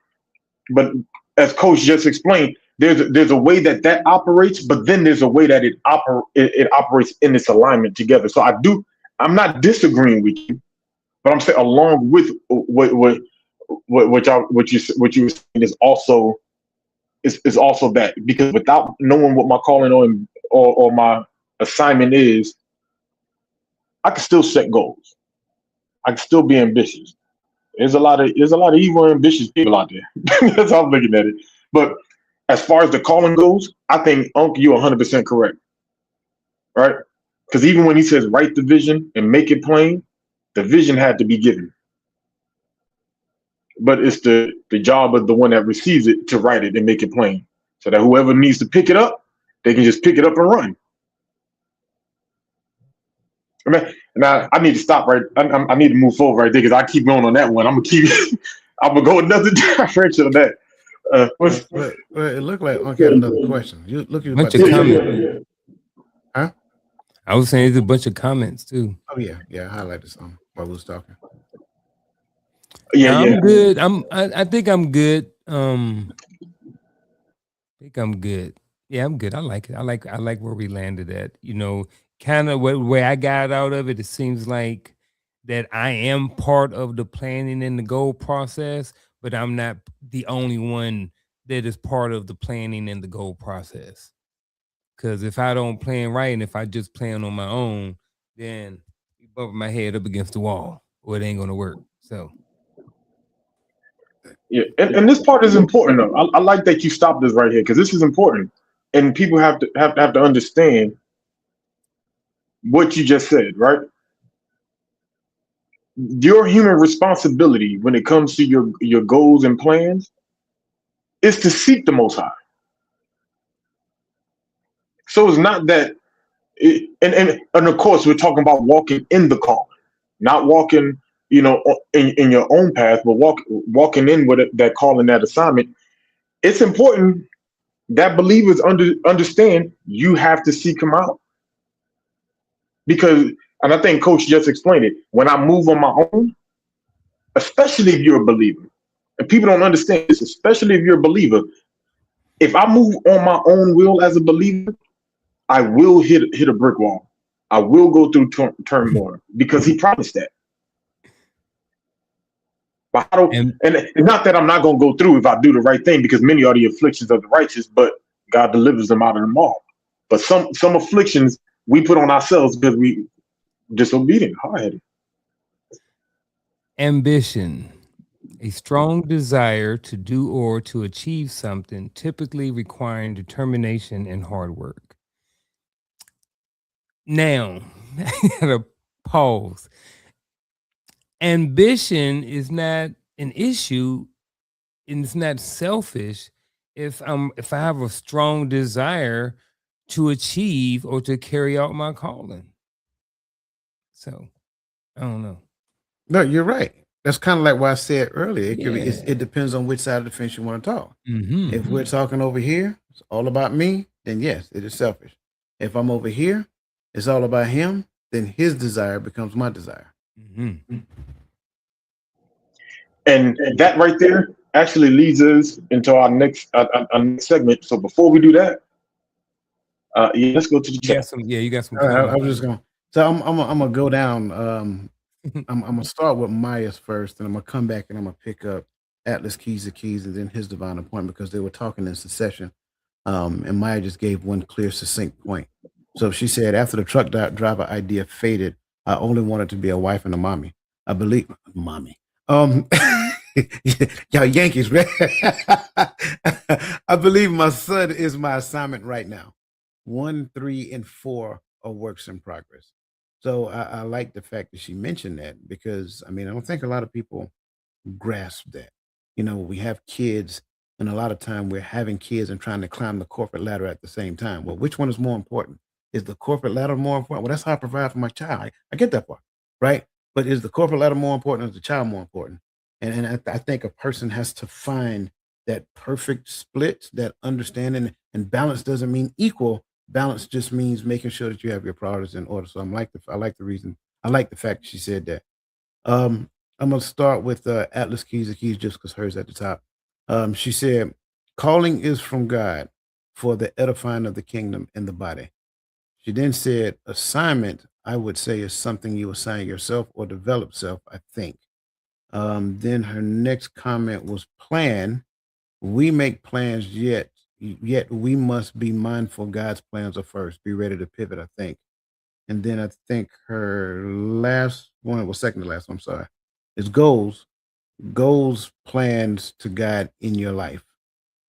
as Coach just explained, there's a way that operates, but then there's a way that it operates in its alignment together. So I'm not disagreeing with you, but I'm saying along with what you were saying is also that, because without knowing what my calling or my assignment is, I can still set goals. I can still be ambitious. There's a lot of evil, ambitious people out there. That's how I'm looking at it. But as far as the calling goes, I think Unc, you're 100% correct, right? Because even when he says write the vision and make it plain, the vision had to be given. But it's the job of the one that receives it to write it and make it plain, so that whoever needs to pick it up, they can just pick it up and run. I mean, now I need to stop right. I need to move forward right there because I keep going on that one. I'm gonna go another direction on that. Well, it looked like Unc had another question. You look at bunch of comments. Huh? I was saying there's a bunch of comments too. Oh yeah, I highlighted some while we was talking. Yeah, I'm good. I think I'm good. I think I'm good. Yeah, I'm good. I like it. I like where we landed at. You know, kind of where I got out of it. It seems like that I am part of the planning and the goal process, but I'm not the only one that is part of the planning and the goal process. Because if I don't plan right and if I just plan on my own, then you bump my head up against the wall or it ain't gonna work. So yeah, and this part is important though. I like that you stopped this right here because this is important, and people have to understand what you just said, right? Your human responsibility when it comes to your goals and plans is to seek the Most High. So it's not that, and of course we're talking about walking in the call, not walking, in your own path, but walking in with that call and that assignment. It's important that believers understand you have to seek Him out, because, and I think Coach just explained it. When I move on my own, especially if you're a believer, and people don't understand this, especially if you're a believer, if I move on my own will as a believer, I will hit a brick wall. I will go through turmoil because He promised that. But and not that I'm not going to go through if I do the right thing, because many are the afflictions of the righteous, but God delivers them out of them all. But some afflictions we put on ourselves because we disobedient, hard-headed. Ambition, a strong desire to do or to achieve something, typically requiring determination and hard work. Now, I gotta pause. Ambition is not an issue, and it's not selfish if I have a strong desire to achieve or to carry out my calling. So I don't know. No, you're right. That's kind of like what I said earlier. It depends on which side of the fence you want to talk. Mm-hmm. If we're talking over here, it's all about me, then yes, it is selfish. If I'm over here, it's all about Him, then His desire becomes my desire. Mm-hmm. And that right there actually leads us into our next segment. So before we do that, let's go to the chat. You got some. I was just going. So I'm gonna go down. I'm gonna start with Maya's first, and I'm gonna come back and I'm gonna pick up Atlas Keys to Keys and then his divine appointment, because they were talking in succession. And Maya just gave one clear, succinct point. So she said, after the truck driver idea faded, I only wanted to be a wife and a mommy. I believe mommy. Y'all Yankees, right? I believe my son is my assignment right now. 1, 3, and 4 are works in progress. So I like the fact that she mentioned that because I mean I don't think a lot of people grasp that. You know, we have kids, and a lot of time we're having kids and trying to climb the corporate ladder at the same time. Well, which one is more important? Is the corporate ladder more important? Well, that's how I provide for my child. I get that part, right? But is the corporate ladder more important or is the child more important? And I think a person has to find that perfect split, that understanding, and balance doesn't mean equal. Balance just means making sure that you have your priorities in order. So I like the reason I like the fact she said that. Um, I'm gonna start with Atlas Keys, the keys, just because hers at the top. She said, "Calling is from God for the edifying of the kingdom in the body." She then said, "Assignment, I would say, is something you assign yourself or develop self. I think." Then her next comment was plan. We make plans, yet we must be mindful God's plans are first. Be ready to pivot. I think. And then I think her last one, well, second to last, I'm sorry, is goals. Goals, plans to guide in your life.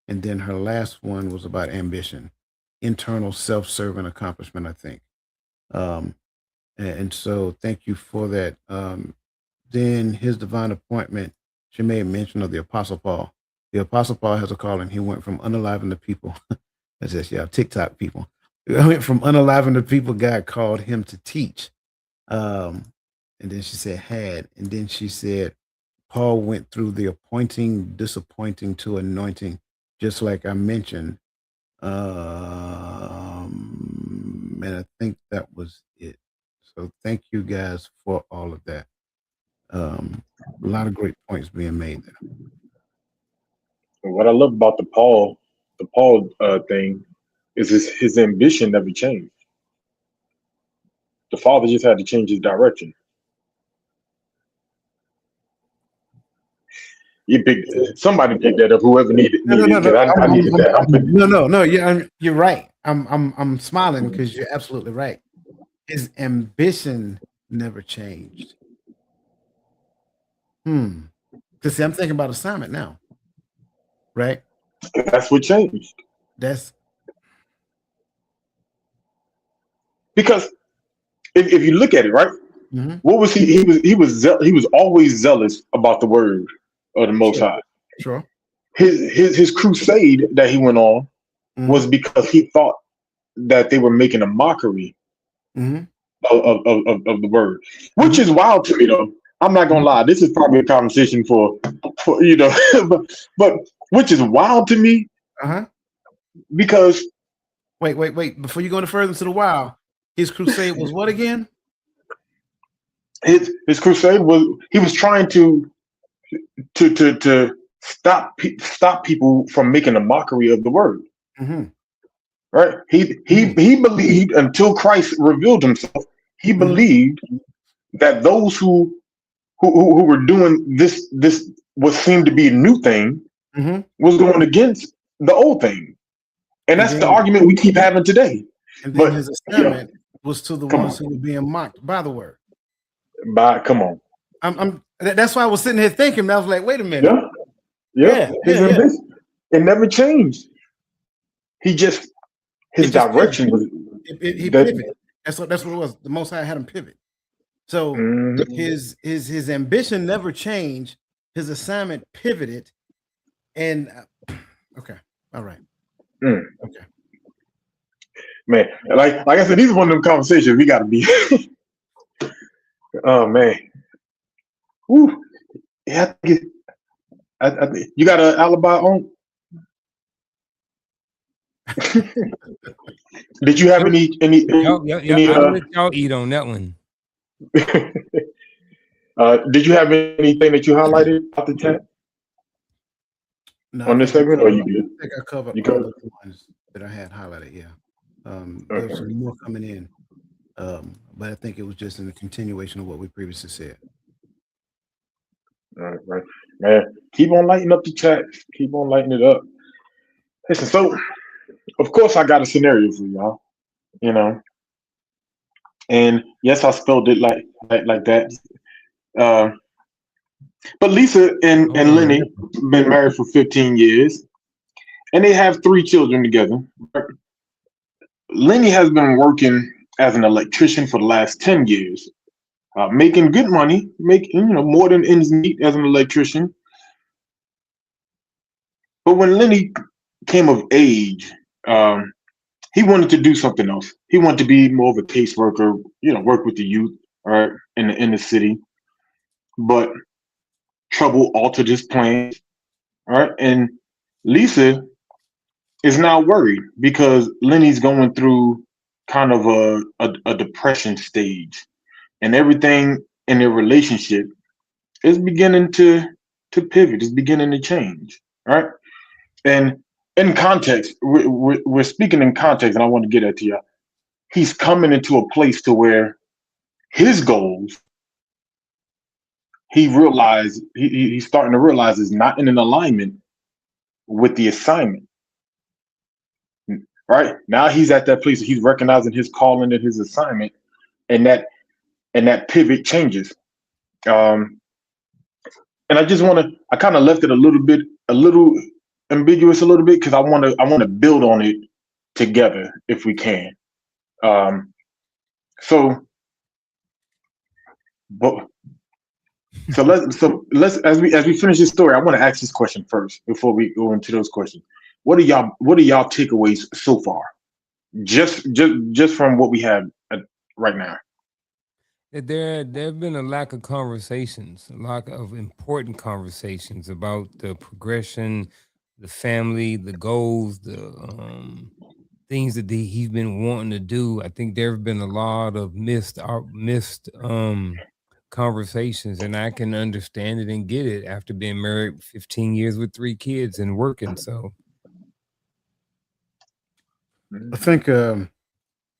And then her last one was about ambition, internal self-serving accomplishment, I think. Um, and so thank you for that. Then his divine appointment, she made mention of the Apostle Paul. The Apostle Paul has a calling. He went from unaliving the people. That's just, yeah, TikTok people. He went from unaliving the people God called him to teach. Um, and then she said had, and then she said Paul went through the appointing, disappointing to anointing, just like I mentioned. And I think that was it. So thank you guys for all of that. A lot of great points being made there. What I love about the Paul thing is his ambition never changed. The father just had to change his direction. You picked somebody picked that up. Whoever No, no, needed no, no. because I needed that. No, no, no. Yeah, you're right. I'm smiling because you're absolutely right. His ambition never changed. Because see, I'm thinking about assignment now, right? That's what changed. That's Because if you look at it, right, mhm. what was he? He was always zealous about the word of the Most Sure, High. sure. His crusade that he went on Mhm, was because he thought that they were making a mockery mhm, of the word, which mhm, is wild to me though. I'm not gonna mhm. lie. This is probably a conversation for but which is wild to me Uh-huh. because Wait. Before you go any further into the wild, his crusade was what again? his crusade was he was trying to stop people from making a mockery of the word. Mhm, Right? mhm, He believed until Christ revealed himself. He mhm, believed that those who were doing this what seemed to be a new thing mhm. was going against the old thing, and And that's the then argument we keep having today. But his yeah, assignment was to the come ones on, who were being mocked by the word. come on, That's why I was sitting here thinking, I was like, wait a minute. yeah, yeah. Yeah, His yeah, yeah. ambition it never changed. He just It his just pivoted. direction was He that. pivoted. That's what it was. The Most High had him pivot. So Mm, his ambition never changed. His assignment pivoted, and okay, all right, mm, okay. man, like I said, these are one of them conversations we got to be. Oh man, woo. Yeah, you got an alibi on? Did you have any Y'all, any I'll let y'all eat on that one. did you have anything that you highlighted out the chat No, on this segment, or you good? I think I covered You all good? of the ones that I had highlighted. Yeah, there's Okay. some more coming in, but I think it was just in the continuation of what we previously said. All right, man. Keep on lighting up the chat. Keep on lighting it up. Listen, so of course I got a scenario for y'all. You know, and yes, I spelled it like that. Uh, But Lisa and Lenny been married for 15 years, and they have 3 children together. Lenny has been working as an electrician for the last 10 years, making good money, making more than ends meet as an electrician. But when Lenny came of age, um, he wanted to do something else. He wanted to be more of a caseworker, work with the youth, right, in the city. But trouble altered his plans, right? And Lisa is now worried because Lenny's going through kind of a depression stage, and everything in their relationship is beginning to pivot, is beginning to change, right? And in context, we're speaking in context, and I want to get that to you. He's coming into a place to where his goals, he's starting to realize is not in an alignment with the assignment. Right now, he's at that place. He's recognizing his calling and his assignment, and that pivot changes. Um, and I kind of left it a little ambiguous, a little bit because I want to build on it together if we can. Um, so, but let's as we finish this story, I want to ask this question first before we go into those questions. What are y'all takeaways so far? Just from what we have right now. There have been a lack of conversations, a lack of important conversations about the progression, the family, the goals, the things that he's been wanting to do. I think there have been a lot of missed conversations, and I can understand it and get it after being married 15 years with 3 kids and working. So I think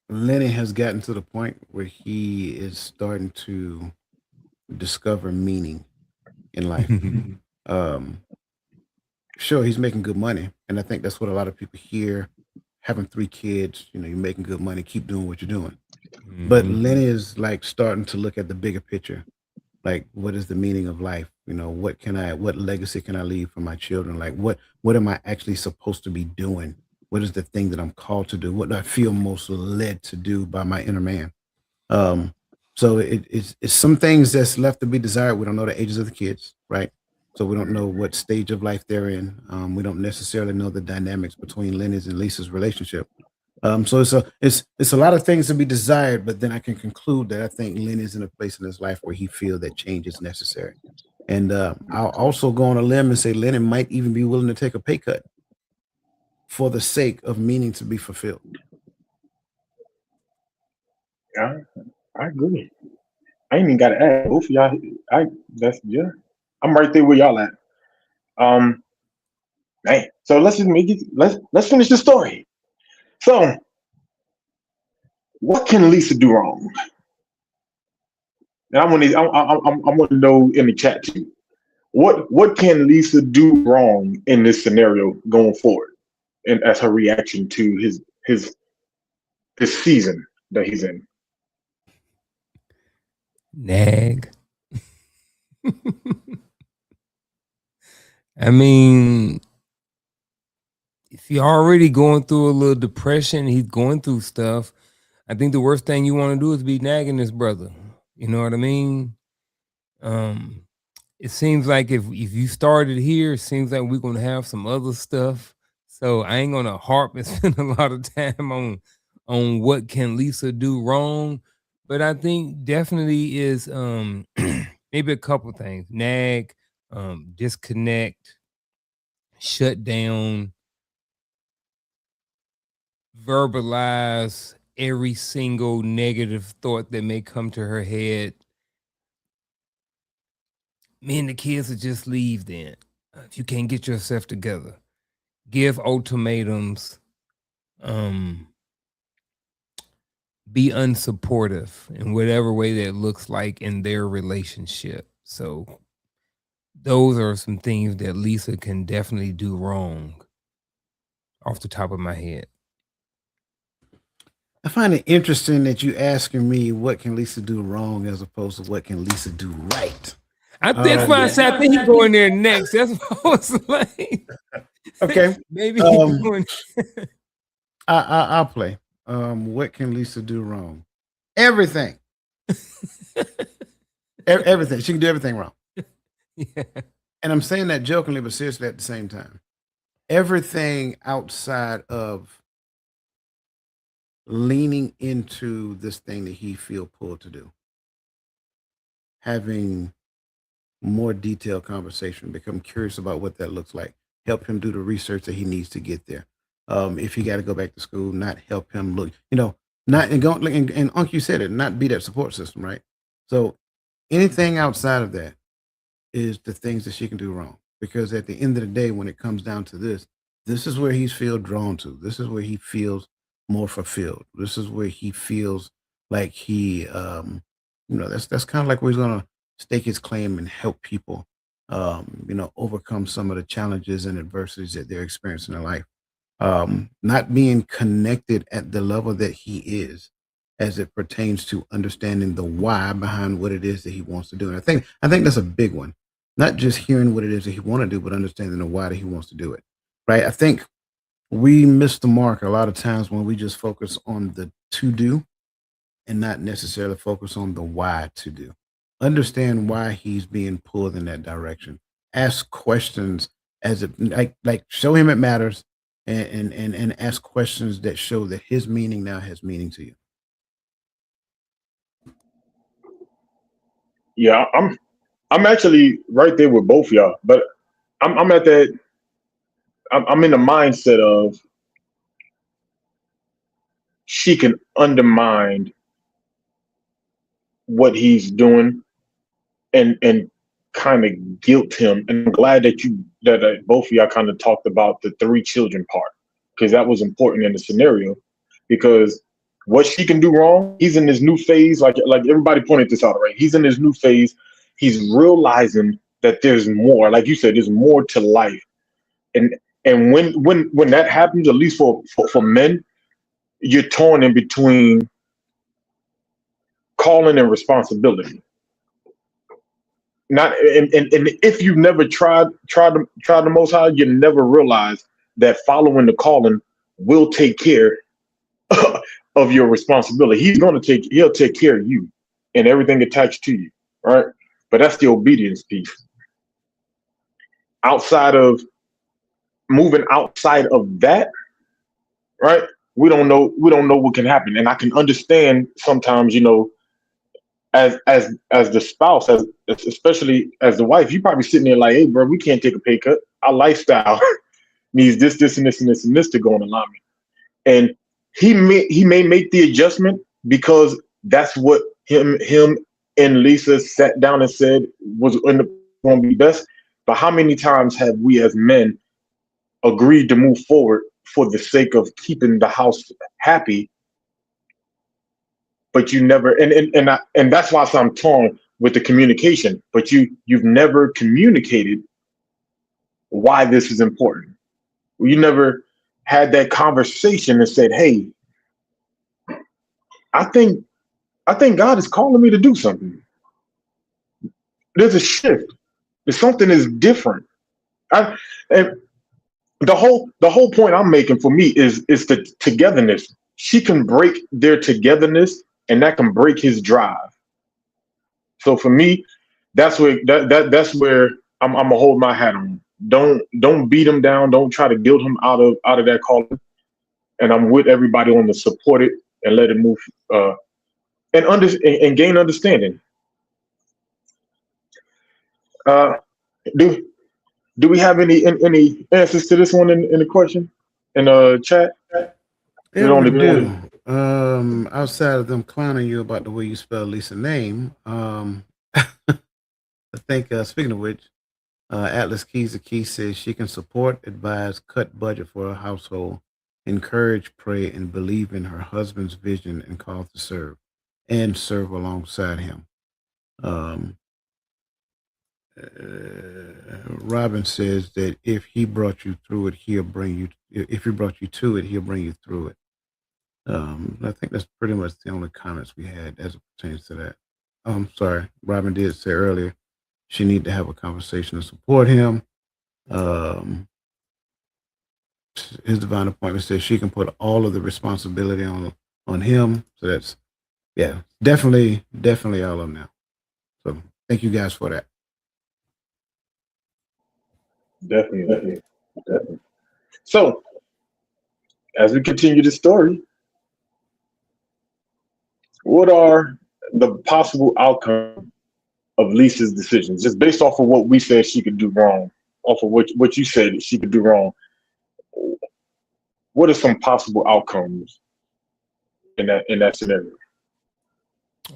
Lenny has gotten to the point where he is starting to discover meaning in life. Sure, he's making good money, and I think that's what a lot of people hear. Having 3 kids, you're making good money, keep doing what you're doing. But Lenny is like starting to look at the bigger picture. Like, what is the meaning of life? What legacy can I leave for my children? Like, what am I actually supposed to be doing? What is the thing that I'm called to do? What do I feel most led to do by my inner man? So it's some things that's left to be desired. We don't know the ages of the kids, right? So we don't know what stage of life they're in. We don't necessarily know the dynamics between Lenny's and Lisa's relationship. So it's a lot of things to be desired, but then I can conclude that I think Lenny's in a place in his life where he feels that change is necessary. And I'll also go on a limb and say Lenny might even be willing to take a pay cut for the sake of meaning to be fulfilled. Yeah, I agree. I ain't even got to add both of y'all. I'm right there where y'all at. Man, so let's just make it. Let's finish the story. So, what can Lisa do wrong? And I want to know in the chat too. What can Lisa do wrong in this scenario going forward, and as her reaction to his season that he's in? Nag. I mean, if you're already going through a little depression, he's going through stuff. I think the worst thing you want to do is be nagging this brother. You know what I mean? It seems like if you started here, it seems like we're gonna have some other stuff. So I ain't gonna harp and spend a lot of time on what can Lisa do wrong. But I think definitely is maybe a couple things. Nag, disconnect, shut down, verbalize every single negative thought that may come to her head. Me and the kids will just leave then. If you can't get yourself together, give ultimatums, be unsupportive in whatever way that looks like in their relationship. So those are some things that Lisa can definitely do wrong off the top of my head. I find it interesting that you asking me what can Lisa do wrong as opposed to what can Lisa do right. I think fine. So I think he going there next. That's what I was like. Okay. Maybe he going. I'll play. What can Lisa do wrong? Everything. Everything. She can do everything wrong. Yeah. And I'm saying that jokingly, but seriously at the same time. Everything outside of leaning into this thing that he feel pulled to do. Having more detailed conversation, become curious about what that looks like, help him do the research that he needs to get there. If he got to go back to school, not help him look, not and go and Unc, you said it, not be that support system, right? So anything outside of that is the things that she can do wrong. Because at the end of the day, when it comes down to this is where he's feel drawn to. This is where he feels more fulfilled. This is where he feels like he, that's kind of like where he's gonna stake his claim and help people, overcome some of the challenges and adversities that they're experiencing in life. Not being connected at the level that he is as it pertains to understanding the why behind what it is that he wants to do. And I think that's a big one. Not just hearing what it is that he want to do, but understanding the why that he wants to do it. Right? I think we miss the mark a lot of times when we just focus on the to do and not necessarily focus on the why to do. Understand why he's being pulled in that direction. Ask questions as it like show him it matters, and ask questions that show that his meaning now has meaning to you. Yeah, I'm actually right there with both y'all, but I'm at that. I'm in the mindset of she can undermine what he's doing and kind of guilt him. And I'm glad that both of y'all kind of talked about the 3 children part, because that was important in the scenario. Because what she can do wrong, he's in this new phase. Like everybody pointed this out, right? He's in this new phase. He's realizing that there's more. Like you said, there's more to life. And when that happens, at least for men, you're torn in between calling and responsibility. Not and if you never tried the Most High, you never realize that following the calling will take care of your responsibility. He'll take care of you and everything attached to you, right? But that's the obedience piece. Moving outside of that, right? We don't know what can happen. And I can understand sometimes, as the spouse, especially as the wife, you probably sitting there like, hey, bro, we can't take a pay cut. Our lifestyle needs this, and this, and this, and this to go in alignment. And he may make the adjustment because that's what him and Lisa sat down and said was going to be best. But how many times have we as men agreed to move forward for the sake of keeping the house happy? But you never, and that's why I'm torn with the communication. But you've never communicated why this is important. You never had that conversation and said, "Hey, I think God is calling me to do something. There's a shift. There's something is different." And the whole point I'm making for me is the togetherness. She can break their togetherness, and that can break his drive. So for me, that's where I'm gonna hold my hat on. Don't beat him down. Don't try to guilt him out of that calling. And I'm with everybody on to support it and let it move and gain understanding. Do do we have any answers to this one in the question in the chat? Yeah, we do. Outside of them clowning you about the way you spell Lisa's name, I think, speaking of which, Atlas Keys the Key says she can support, advise, cut budget for her household, encourage, pray, and believe in her husband's vision and call to serve alongside him. Robin says that if he brought you through it, he'll bring you. If he brought you to it, he'll bring you through it. I think that's pretty much the only comments we had as it pertains to that. Sorry, Robin did say earlier She need to have a conversation to support him. Um, his divine appointment says she can put all of the responsibility on him. So that's yeah, definitely all of them now. So thank you guys for that. Definitely, definitely. So as we continue the story, what are the possible outcomes of Lisa's decisions, just based off of what we said she could do wrong, off of what you said she could do wrong? What are some possible outcomes in that scenario?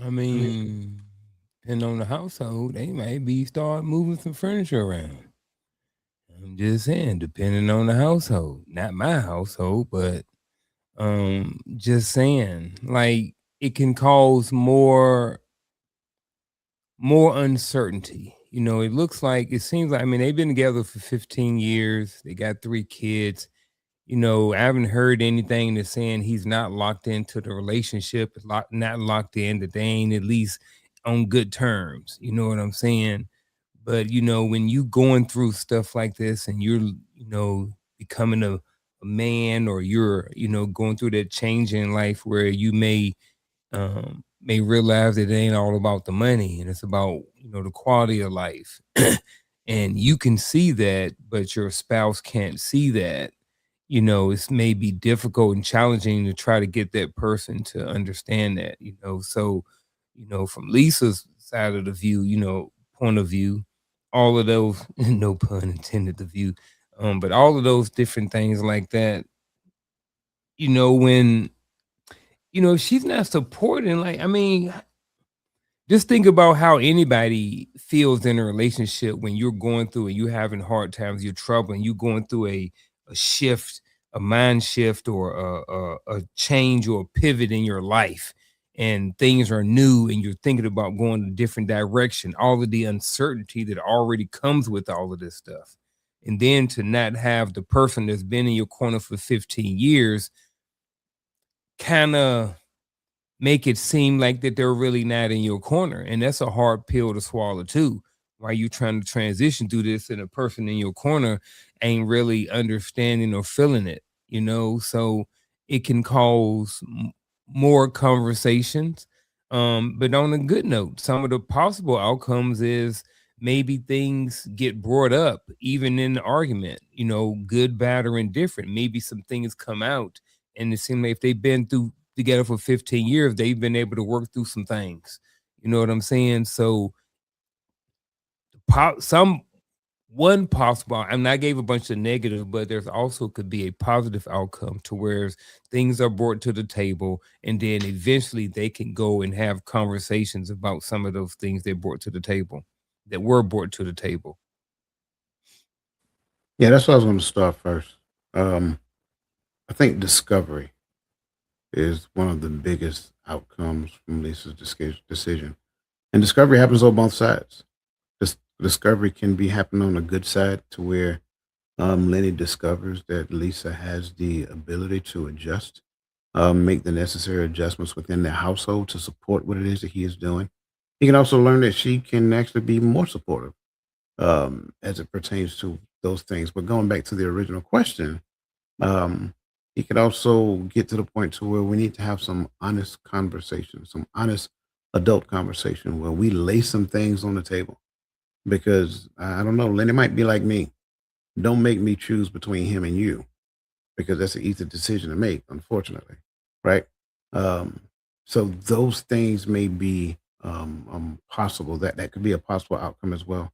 I mean, depending on the household, they might be start moving some furniture around. I'm just saying, depending on the household. Not my household, but just saying, like it can cause more uncertainty. You know, it seems like I mean, they've been together for 15 years. They got 3 kids. You know, I haven't heard anything that's saying he's not locked into the relationship, not locked in, that they ain't at least on good terms. You know what I'm saying? But you know, when you going through stuff like this and you're, becoming a man, or you're, going through that change in life where you may realize that it ain't all about the money and it's about, the quality of life. And you can see that, but your spouse can't see that. It's maybe difficult and challenging to try to get that person to understand that. So, from Lisa's side of the view, point of view, all of those, no pun intended, the view, but all of those different things like that, when, she's not supporting, like, I mean, just think about how anybody feels in a relationship when you're going through and you're having hard times, you're troubling, you're going through a shift, a mind shift, or a change or a pivot in your life, and things are new and you're thinking about going a different direction, all of the uncertainty that already comes with all of this stuff. And then to not have the person that's been in your corner for 15 years kind of make it seem like that they're really not in your corner. And that's a hard pill to swallow too. While you trying to transition through this and a person in your corner ain't really understanding or feeling it, so it can cause more conversations. But on a good note, some of the possible outcomes is maybe things get brought up even in the argument, good, bad, or indifferent. Maybe some things come out and it seems like if they've been through together for 15 years, they've been able to work through some things. You know what I'm saying? So some one possible, I mean, I gave a bunch of negative, but there's also could be a positive outcome to where things are brought to the table, and then eventually they can go and have conversations about some of those things they brought to the table, that were brought to the table. Yeah, that's what I was going to start first. Um, I think discovery is one of the biggest outcomes from Lisa's decision, and discovery happens on both sides. Discovery can be happening on a good side to where Lenny discovers that Lisa has the ability to adjust, make the necessary adjustments within their household to support what it is that he is doing. He can also learn that she can actually be more supportive as it pertains to those things. But going back to the original question, um, he could also get to the point to where we need to have some honest conversation, some honest adult conversation where we lay some things on the table. Because I don't know, Lenny might be like me. Don't make me choose between him and you, because that's an easy decision to make, unfortunately, right? Um, so those things may be possible. That could be a possible outcome as well.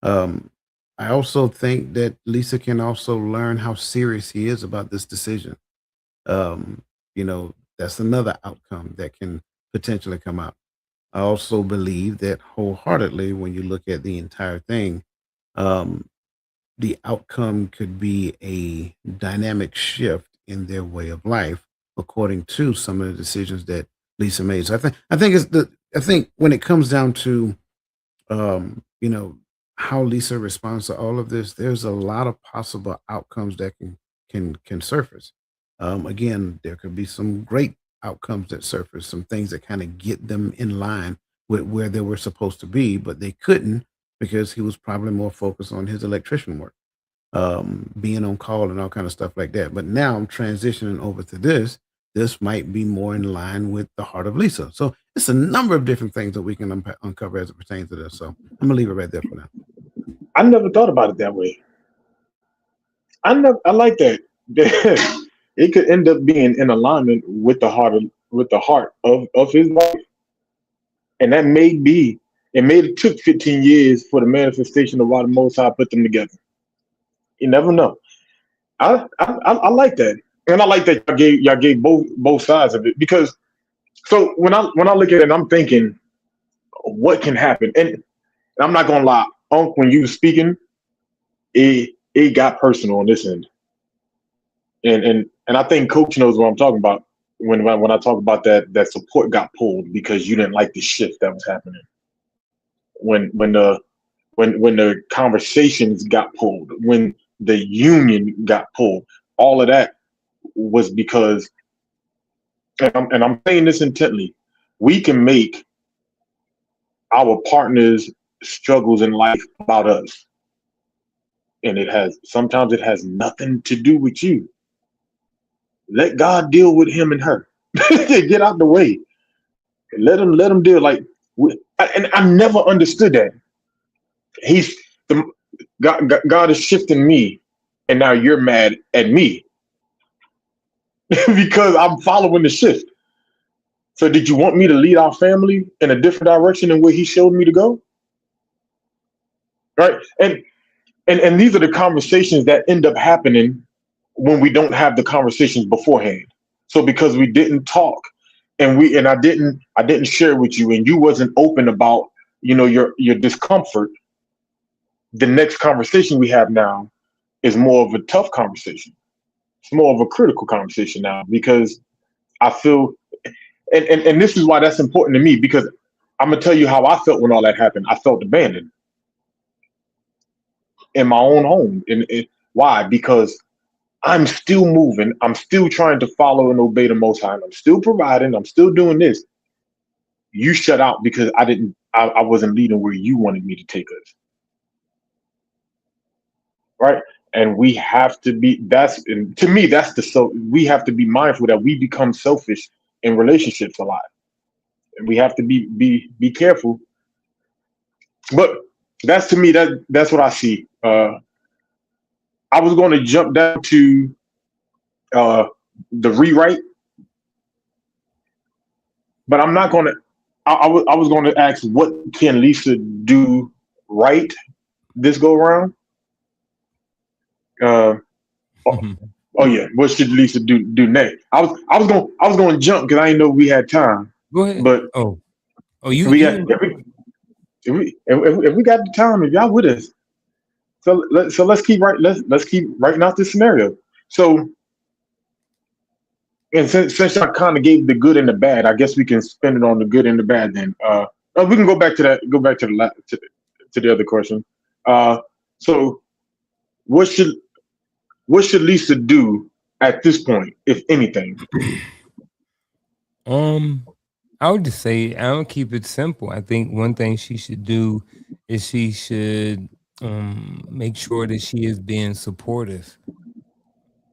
Um, I also think that Lisa can also learn how serious he is about this decision. Um, that's another outcome that can potentially come out. I also believe that wholeheartedly when you look at the entire thing, um, the outcome could be a dynamic shift in their way of life according to some of the decisions that Lisa made. So I think when it comes down to um, you know, how Lisa responds to all of this, there's a lot of possible outcomes that can surface. Again, there could be some great outcomes that surface, some things that kind of get them in line with where they were supposed to be, but they couldn't because he was probably more focused on his electrician work, being on call and all kind of stuff like that. But now I'm transitioning over to this. This might be more in line with the heart of Lisa. So it's a number of different things that we can uncover as it pertains to this. So I'm gonna leave it right there for now. I never thought about it that way. I like that. It could end up being in alignment with the heart of his wife. And that may be, it may have took 15 years for the manifestation of why the Most High put them together. You never know. I like that, and I like that y'all gave both sides of it, because so when I look at it, I'm thinking what can happen, and I'm not gonna lie, Unc, when you were speaking, it got personal on this end, and I think Coach knows what I'm talking about when I talk about that support got pulled because you didn't like the shift that was happening when the conversations got pulled, when the union got pulled. All of that was because, and I'm saying this intently, we can make our partner's struggles in life about us. And sometimes it has nothing to do with you. Let God deal with him and her. Get out the way. Let him deal. And I never understood that. He's the God is shifting me, and now you're mad at me because I'm following the shift. So did you want me to lead our family in a different direction than where he showed me to go? Right. And these are the conversations that end up happening when we don't have the conversations beforehand. So because we didn't talk, and I didn't share with you, and you wasn't open about your discomfort, the next conversation we have now is more of a tough conversation. It's more of a critical conversation now, because I feel, and this is why that's important to me, because I'm gonna tell you how I felt when all that happened. I felt abandoned in my own home. And why? Because I'm still moving. I'm still trying to follow and obey the Most High. I'm still providing. I'm still doing this. You shut out because I wasn't leading where you wanted me to take us. Right? And we have to be. To me, we have to be mindful that we become selfish in relationships a lot, and we have to be careful. But that's, to me, that's what I see. I was going to jump down to the rewrite, but I'm not going to. I was going to ask, what can Lisa do right this go around? Oh yeah, what should Lisa do next? I was going to jump because I didn't know we had time. Go ahead. But you we got if we got the time, if y'all with us, so let's keep writing out this scenario. So, and since I kind of gave the good and the bad, I guess we can spend it on the good and the bad. Then we can go back to that. Go back to the other question. So what should Lisa do at this point, if anything? I would just say I would keep it simple. I think one thing she should do is she should make sure that she is being supportive.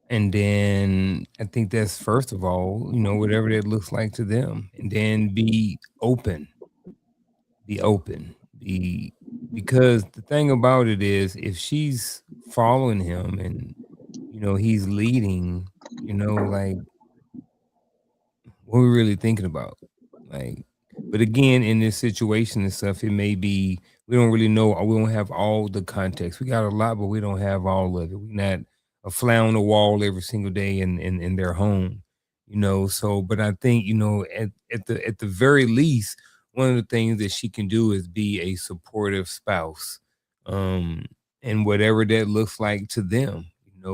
And then I think that's, first of all, whatever that looks like to them. And then be open. Because the thing about it is, if she's following him and he's leading, like, what are we really thinking about? Like, but again, in this situation and stuff, it may be, we don't really know, or we don't have all the context. We got a lot, but we don't have all of it. We're not a fly on the wall every single day in their home, So, but I think, at the very least, one of the things that she can do is be a supportive spouse, and whatever that looks like to them.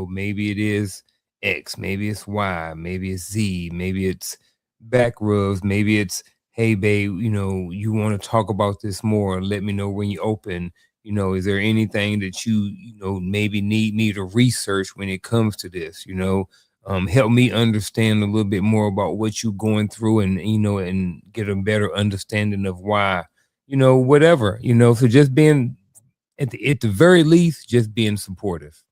Maybe it is X, maybe it's Y, maybe it's Z, maybe it's back rubs, maybe it's, hey babe, you want to talk about this more, let me know when you open. Is there anything that you maybe need me to research when it comes to this? Help me understand a little bit more about what you're going through, and and get a better understanding of why, whatever. So just being at the very least, just being supportive.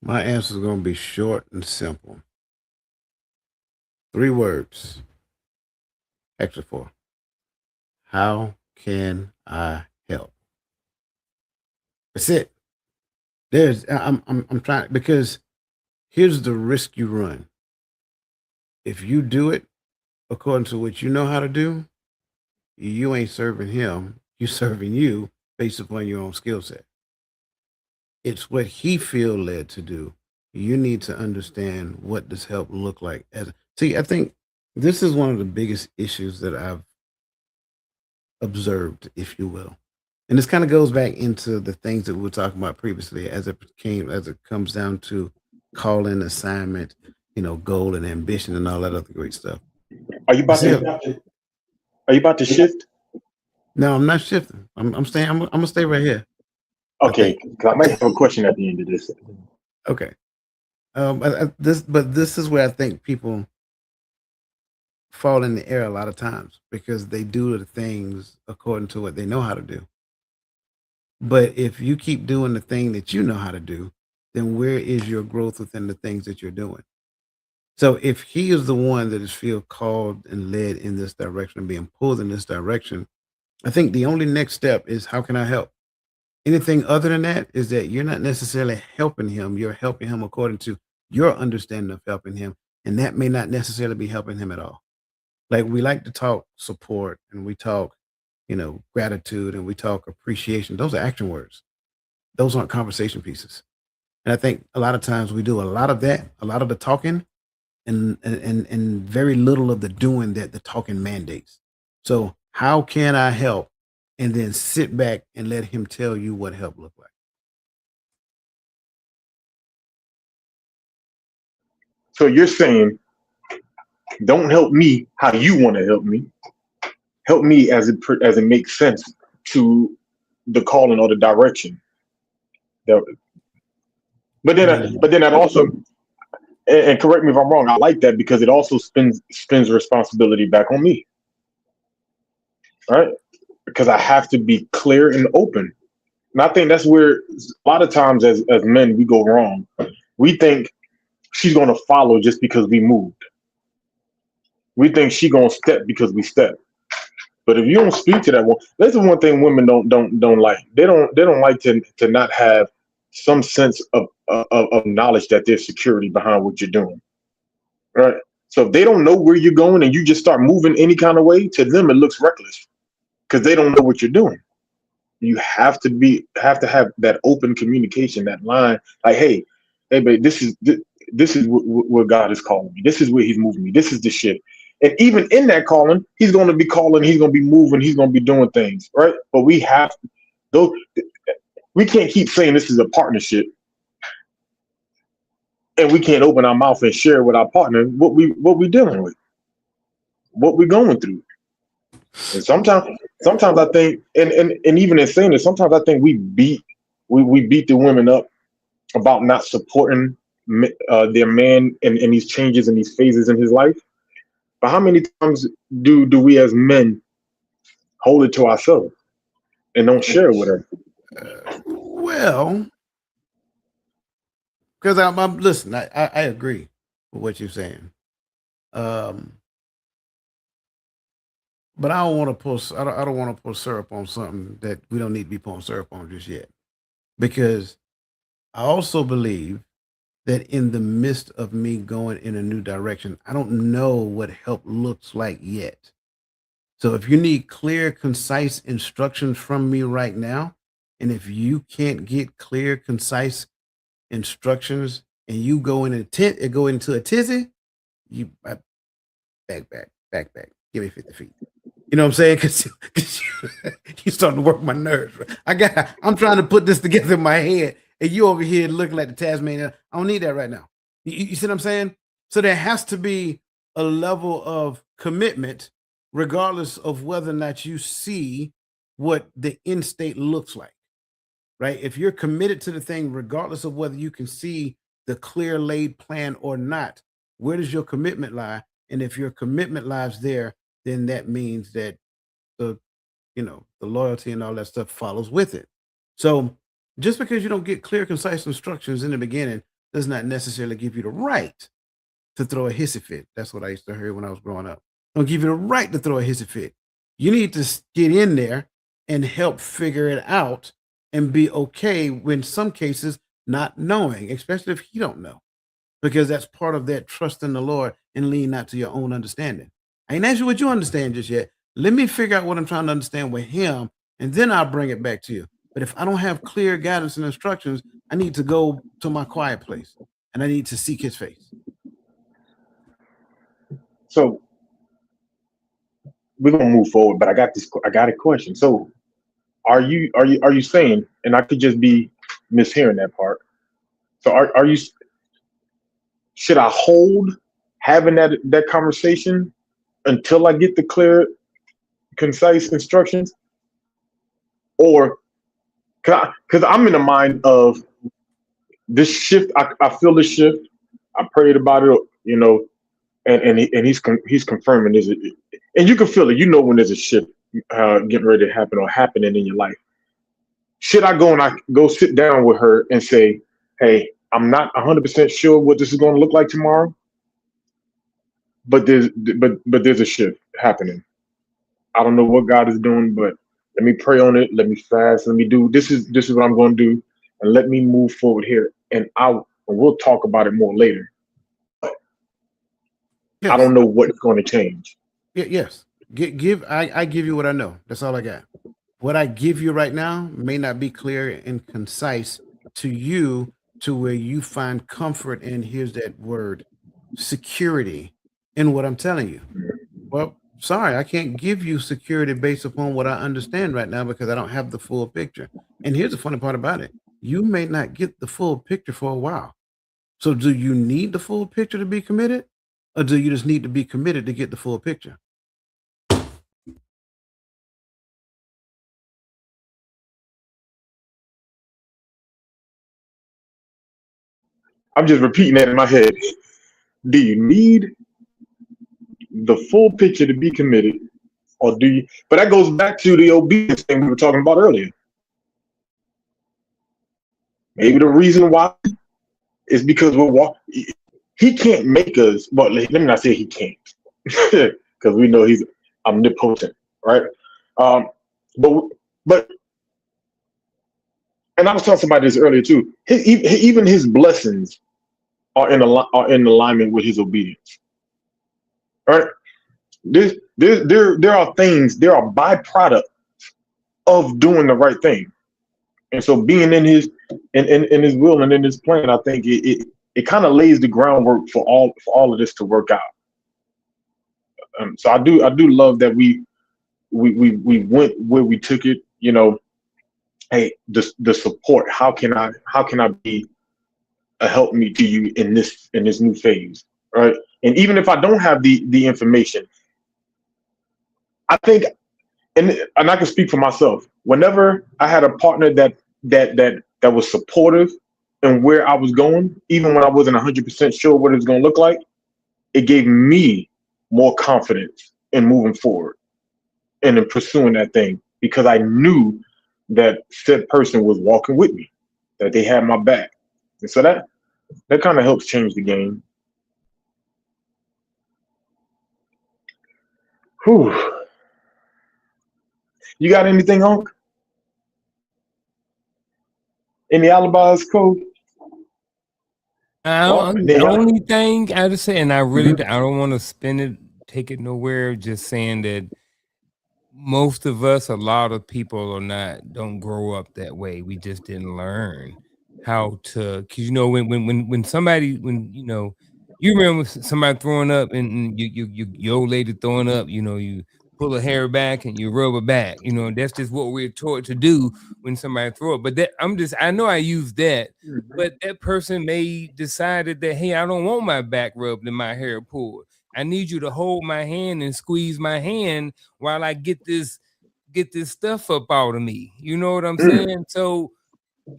My answer is going to be short and simple. 3 words. Actually 4. How can I help? That's it. I'm trying, because here's the risk you run. If you do it according to what you know how to do, you ain't serving him. You're serving you based upon your own skill set. It's what he feel led to do. You need to understand what does help look like. See, I think this is one of the biggest issues that I've observed, if you will. And this kind of goes back into the things that we were talking about previously as it comes down to calling, assignment, goal and ambition and all that other great stuff. Are you about to shift? No, I'm not shifting. I'm staying. I'm gonna stay right here. Okay, because I might have a question at the end of this. Okay. This is where I think people fall in the air a lot of times, because they do the things according to what they know how to do. But if you keep doing the thing that you know how to do, then where is your growth within the things that you're doing? So if he is the one that is feel called and led in this direction and being pulled in this direction, I think the only next step is, how can I help? Anything other than that is that you're not necessarily helping him. You're helping him according to your understanding of helping him. And that may not necessarily be helping him at all. Like, we like to talk support and we talk, gratitude, and we talk appreciation. Those are action words. Those aren't conversation pieces. And I think a lot of times we do a lot of that, a lot of the talking, and very little of the doing that the talking mandates. So how can I help? And then sit back and let him tell you what help look like. So you're saying, don't help me how you want to help me. Help me as it makes sense to the calling or the direction. But then that also, and correct me if I'm wrong, I like that, because it also spins responsibility back on me, right? Because I have to be clear and open. And I think that's where a lot of times as men we go wrong. We think she's going to follow just because we moved. We think she's going to step because we step. But if you don't speak to that one, that's the one thing women don't like. They don't like to not have some sense of knowledge that there's security behind what you're doing, right? So if they don't know where you're going and you just start moving any kind of way, to them it looks reckless, because they don't know what you're doing. You have to have that open communication, that line, like, hey, babe, this is what God is calling me. This is where He's moving me. This is the shit. And even in that calling, He's going to be calling. He's going to be moving. He's going to be doing things, right? But we have those. We can't keep saying this is a partnership, and we can't open our mouth and share with our partner what we dealing with, what we're going through. And sometimes I think, and even in saying this, sometimes I think we beat the women up about not supporting their man in these changes and these phases in his life. But how many times do we as men hold it to ourselves and don't share it with her? Well, because I'm listen, I agree with what you're saying. But I don't want to pull. I don't want to pull syrup on something that we don't need to be pulling syrup on just yet, because I also believe that in the midst of me going in a new direction, I don't know what help looks like yet. So if you need clear, concise instructions from me right now, and if you can't get clear, concise instructions, and you go go into a tizzy, you back, give me 50 feet. You know what I'm saying? Because you're starting to work my nerves. I'm trying to put this together in my head, and you over here looking like the Tasmanian. I don't need that right now. You see what I'm saying? So there has to be a level of commitment, regardless of whether or not you see what the end state looks like, right? If you're committed to the thing, regardless of whether you can see the clear laid plan or not, where does your commitment lie? And if your commitment lies there, then that means that the the loyalty and all that stuff follows with it. So just because you don't get clear, concise instructions in the beginning does not necessarily give you the right to throw a hissy fit. That's what I used to hear when I was growing up. Don't give you the right to throw a hissy fit. You need to get in there and help figure it out and be okay when some cases not knowing, especially if you don't know, because that's part of that trust in the Lord and lean not to your own understanding. I ain't asked you what you understand just yet. Let me figure out what I'm trying to understand with him, and then I'll bring it back to you. But if I don't have clear guidance and instructions, I need to go to my quiet place and I need to seek his face. So we're gonna move forward, but I got a question. So are you saying, and I could just be mishearing that part. So are you should I hold having that conversation until I get the clear, concise instructions? Or because I'm in the mind of this shift, I feel this shift. I prayed about it, and he's confirming this, and you can feel it. You know when there's a shift getting ready to happen or happening in your life. Should I go and I go sit down with her and say, "Hey, I'm not 100% sure what this is going to look like tomorrow, but there's a shift happening. I don't know what God is doing, but let me pray on it. Let me fast. Let me do this is what I'm going to do, and let me move forward here. And we'll talk about it more later. Yes. I don't know what's going to change." Yes. I give you what I know. That's all I got. What I give you right now may not be clear and concise to you to where you find comfort in, here's that word, security in what I'm telling you. Well, sorry, I can't give you security based upon what I understand right now because I don't have the full picture. And here's the funny part about it. You may not get the full picture for a while. So do you need the full picture to be committed? Or do you just need to be committed to get the full picture? I'm just repeating that in my head. Do you need the full picture to be committed, or do you? But that goes back to the obedience thing we were talking about earlier. Maybe the reason why is because we're walking. He can't make us. But let me not say he can't, because we know he's omnipotent, right? Um, but and I was telling somebody this earlier too. Even his blessings are in alignment with his obedience, right? There are things. There are byproducts of doing the right thing, and so being in his will and in his plan, I think it kind of lays the groundwork for all of this to work out. So I do love that we went where we took it. Hey, the support. How can I be a helpmeet to you in this new phase, right? And even if I don't have the information, I think, and I can speak for myself. Whenever I had a partner that was supportive and where I was going, even when I wasn't 100% sure what it was going to look like, it gave me more confidence in moving forward and in pursuing that thing because I knew that said person was walking with me, that they had my back, and so that kind of helps change the game. Whew. You got anything, Unc? Any alibis, Code? The only thing I just say, and I really Mhm. I don't want to spin it, take it nowhere. Just saying that most of us, a lot of people don't grow up that way. We just didn't learn how to, because when somebody you remember somebody throwing up and your old lady throwing up, you pull her hair back and you rub her back. That's just what we're taught to do when somebody throw up. But that I know I use that, but that person may decided that, hey, I don't want my back rubbed and my hair pulled. I need you to hold my hand and squeeze my hand while I get this stuff up out of me. You know what I'm saying? So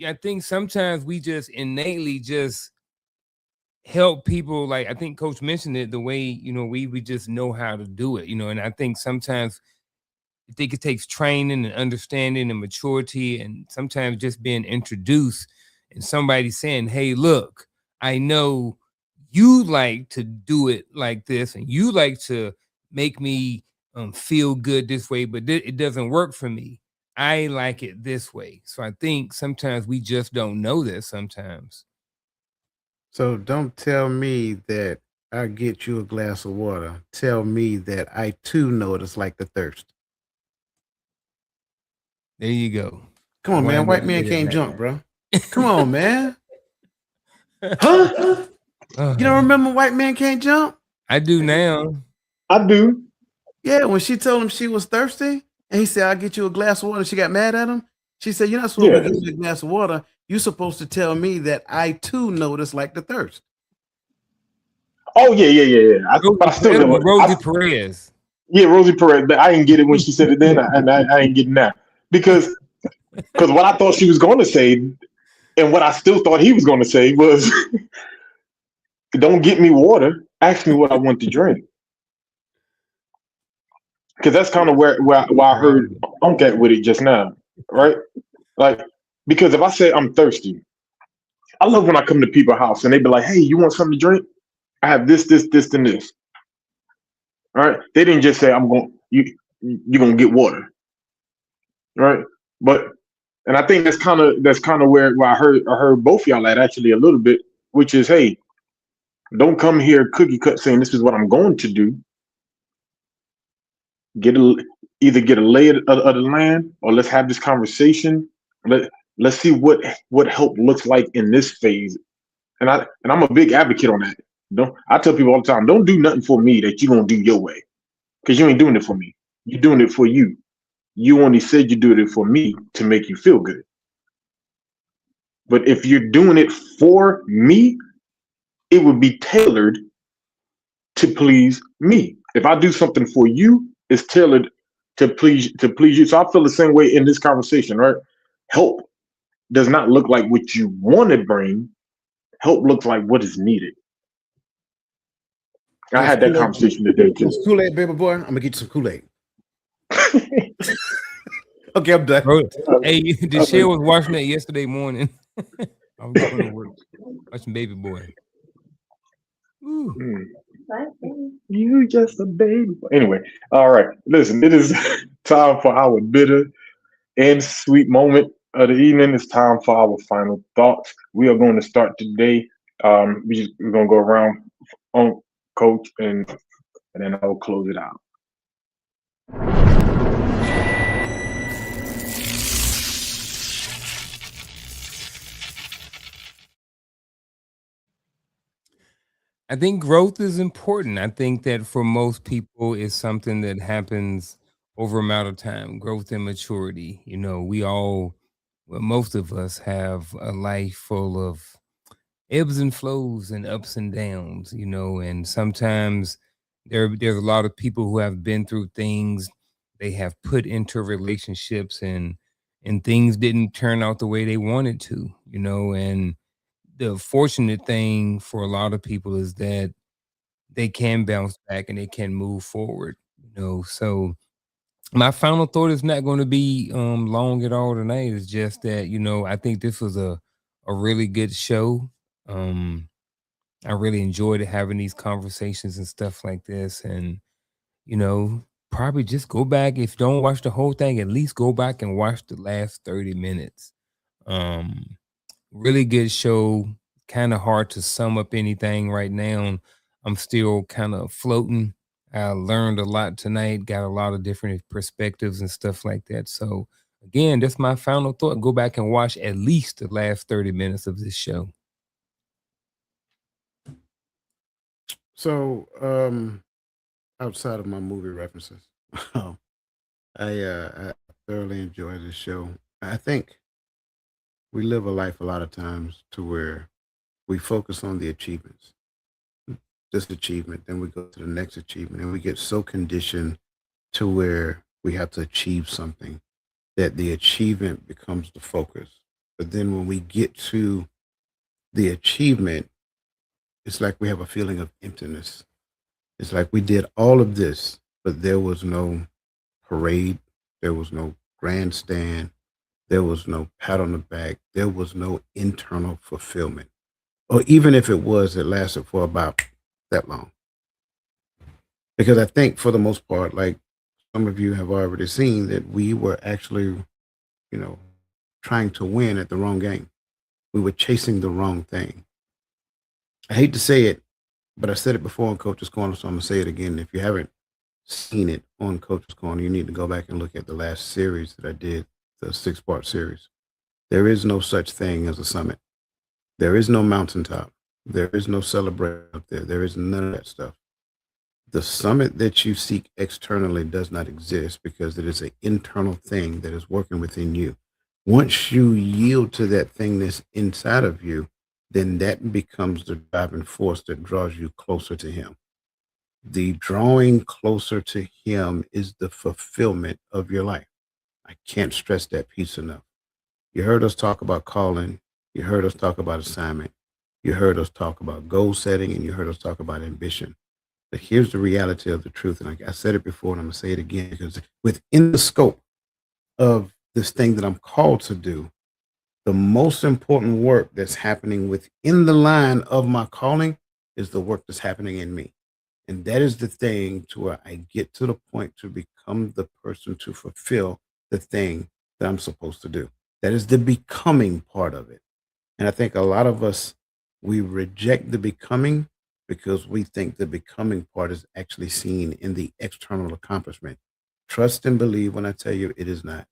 I think sometimes we just innately just help people. Like I think Coach mentioned it, the way we just know how to do it. And I think sometimes I think it takes training and understanding and maturity, and sometimes just being introduced and somebody saying, "Hey, look, I know you like to do it like this, and you like to make me feel good this way, but it doesn't work for me. I like it this way." So I think sometimes we just don't know this sometimes. So don't tell me that I get you a glass of water. Tell me that I too notice like the thirst. There you go. Come on, man. Wind up White man with it can't like jump, bro. Come on, man. Huh? You don't remember White Man Can't Jump? I do now. I do. Yeah, when she told him she was thirsty, and he said, "I'll get you a glass of water," she got mad at him. She said, "You're not supposed to Yeah. give me a glass of water. You're supposed to tell me that I too notice like the thirst." Oh yeah. But I still That was never. Rosie Perez. Yeah, Rosie Perez. But I didn't get it when she said it then, and I ain't getting that because what I thought she was going to say, and what I still thought he was going to say was, "Don't get me water. Ask me what I want to drink." Because that's kind of where I heard Unk at with it just now, right? Like, because if I say I'm thirsty, I love when I come to people's house and they be like, "Hey, you want something to drink? I have this, and this." All right? They didn't just say I'm going. You're gonna get water, right? But and I think that's kind of where I heard both y'all at actually a little bit, which is, hey, don't come here cookie cut saying this is what I'm going to do. Either get a lay of the land, or let's have this conversation. Let's see what help looks like in this phase. And I'm a big advocate on that. Don't I tell people all the time, don't do nothing for me that you gonna do your way, because you ain't doing it for me. You're doing it for you. You only said you do it for me to make you feel good. But if you're doing it for me, it would be tailored to please me. If I do something for you, it's tailored to please you. So I feel the same way in this conversation, right? Help does not look like what you want to bring. Help looks like what is needed. I had that conversation today too. Kool-Aid, baby boy. I'm gonna get you some Kool-Aid. Okay, I'm done. Bro, hey, Deshea was watching that yesterday morning. I was going to work watching Baby Boy. Ooh. You just a baby. Anyway, all right. Listen, it is time for our bitter and sweet moment of the evening. It's time for our final thoughts. We are going to start today. We're going to go around on Coach, and then I'll close it out. I think growth is important. I think that for most people, it's something that happens over amount of time. Growth and maturity. Most of us have a life full of ebbs and flows and ups and downs. And sometimes there's a lot of people who have been through things they have put into relationships, and things didn't turn out the way they wanted to. And the fortunate thing for a lot of people is that they can bounce back and they can move forward. So my final thought is not going to be long at all tonight. It's just that I think this was a really good show. I really enjoyed having these conversations and stuff like this, and probably just go back. If you don't watch the whole thing, at least go back and watch the last 30 minutes. um Really good show. Kind of hard to sum up anything right now. I'm still kind of floating. I learned a lot tonight, got a lot of different perspectives and stuff like that. So, again, that's my final thought. Go back and watch at least the last 30 minutes of this show. So, outside of my movie references, I thoroughly enjoy this show. I think we live a life a lot of times to where we focus on the achievements, this achievement, then we go to the next achievement, and we get so conditioned to where we have to achieve something that the achievement becomes the focus. But then when we get to the achievement, it's like we have a feeling of emptiness. It's like we did all of this, but there was no parade, There was no grandstand. There was no pat on the back. There was no internal fulfillment. Or even if it was, it lasted for about that long. Because I think for the most part, like some of you have already seen, that we were actually, you know, trying to win at the wrong game. We were chasing the wrong thing. I hate to say it, but I said it before on Coach's Corner, so I'm gonna say it again. If you haven't seen it on Coach's Corner, you need to go back and look at the last series that I did, the 6-part series. There is no such thing as a summit. There is no mountaintop. There is no celebration up there. There is none of that stuff. The summit that you seek externally does not exist because it is an internal thing that is working within you. Once you yield to that thing that's inside of you, then that becomes the driving force that draws you closer to him. The drawing closer to him is the fulfillment of your life. I can't stress that piece enough. You heard us talk about calling. You heard us talk about assignment. You heard us talk about goal setting, and you heard us talk about ambition. But here's the reality of the truth. And I said it before, and I'm going to say it again, because within the scope of this thing that I'm called to do, the most important work that's happening within the line of my calling is the work that's happening in me. And that is the thing to where I get to the point to become the person to fulfill the thing that I'm supposed to do. That is the becoming part of it. And I think a lot of us, we reject the becoming because we think the becoming part is actually seen in the external accomplishment. Trust and believe when I tell you it is not.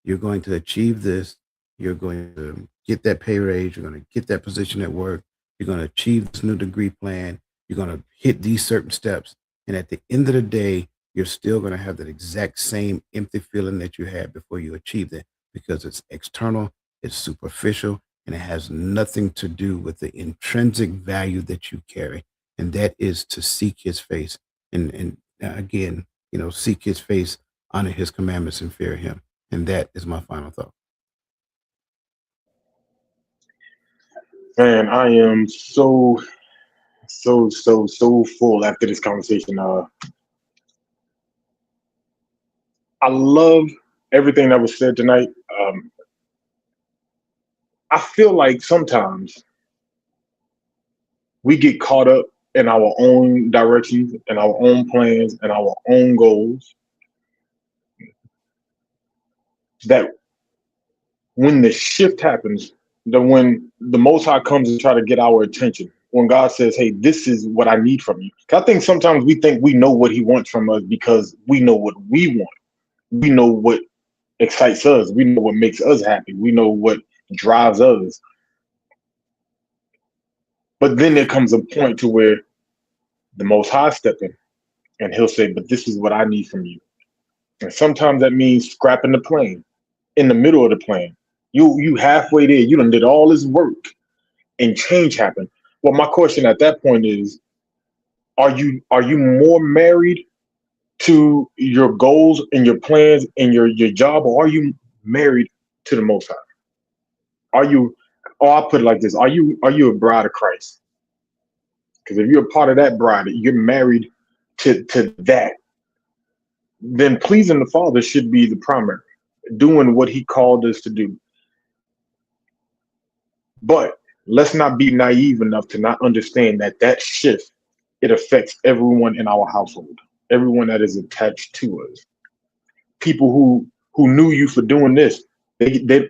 You're going to achieve this. You're going to get that pay raise. You're going to get that position at work. You're going to achieve this new degree plan. You're going to hit these certain steps. And at the end of the day, you're still going to have that exact same empty feeling that you had before you achieved it because it's external, it's superficial, and it has nothing to do with the intrinsic value that you carry. And that is to seek his face. And again, seek his face, honor his commandments, and fear him. And that is my final thought. Man, I am so full after this conversation. I love everything that was said tonight. I feel like sometimes we get caught up in our own directions and our own plans and our own goals, that when the shift happens, that when the Most High comes and try to get our attention, when God says, hey, this is what I need from you. I think sometimes we think we know what he wants from us because we know what we want. We know what excites us. We know what makes us happy. We know what drives us. But then there comes a point to where the Most High step in and he'll say, but this is what I need from you. And sometimes that means scrapping the plan in the middle of the plan. You halfway there, you done did all this work and change happened. Well, my question at that point is, are you more married to your goals and your plans and your job, or are you married to the Most High? Are you, or I'll put it like this, are you a bride of Christ? Because if you're a part of that bride, you're married to that, then pleasing the Father should be the primary, doing what he called us to do. But let's not be naive enough to not understand that shift, it affects everyone in our household, everyone that is attached to us. People who knew you for doing this, they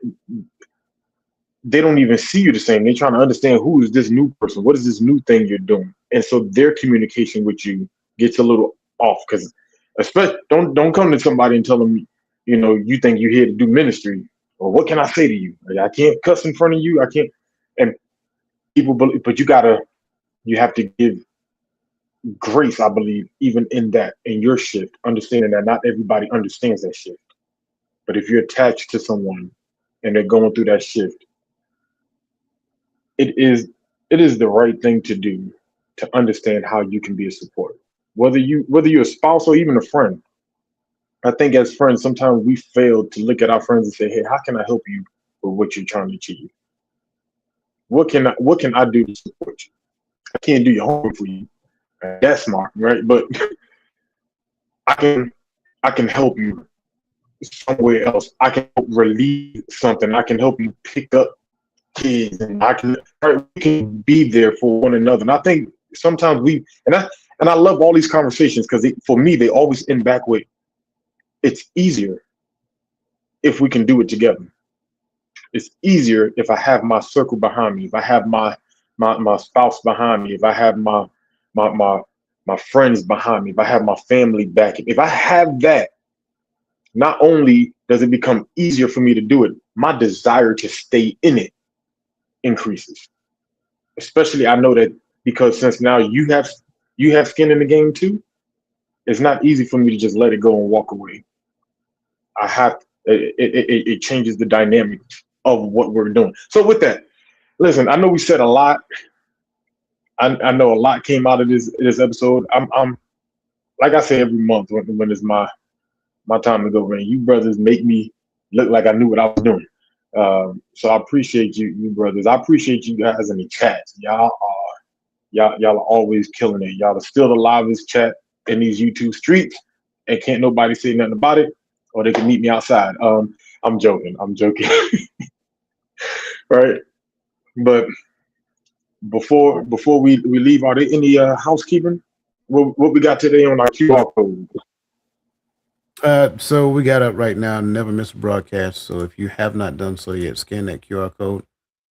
don't even see you the same. They're trying to understand, who is this new person? What is this new thing you're doing? And so their communication with you gets a little off, because especially don't come to somebody and tell them, you think you're here to do ministry, or what can I say to you? Like, I can't cuss in front of you. I can't. And people believe, but you have to give grace, I believe, even in your shift, understanding that not everybody understands that shift. But if you're attached to someone and they're going through that shift, it is the right thing to do, to understand how you can be a support. Whether you're a spouse or even a friend. I think as friends, sometimes we fail to look at our friends and say, hey, how can I help you with what you're trying to achieve? What can I do to support you? I can't do your homework for you. That's smart, right? But I can help you somewhere else. I can help relieve something. I can help you pick up kids, and we can be there for one another. And I think sometimes I love all these conversations because for me they always end back with, it's easier if we can do it together. It's easier if I have my circle behind me, if I have my spouse behind me, if I have my my my friends behind me, if I have my family back. If I have that, not only does it become easier for me to do it, my desire to stay in it increases. Especially I know that because since now you have skin in the game too, it's not easy for me to just let it go and walk away. I have it changes the dynamic of what we're doing. So with that, listen, I know we said a lot. I know a lot came out of this episode. I'm like I say every month when it's my time to go, man. You brothers make me look like I knew what I was doing. So I appreciate you brothers. I appreciate you guys in the chat. Y'all are always killing it. Y'all are still the livest chat in these YouTube streets, and can't nobody say nothing about it, or they can meet me outside. I'm joking. Right? But before we leave, are there any housekeeping? What we got today on our QR code? So we got up right now, never miss a broadcast. So if you have not done so yet, scan that QR code.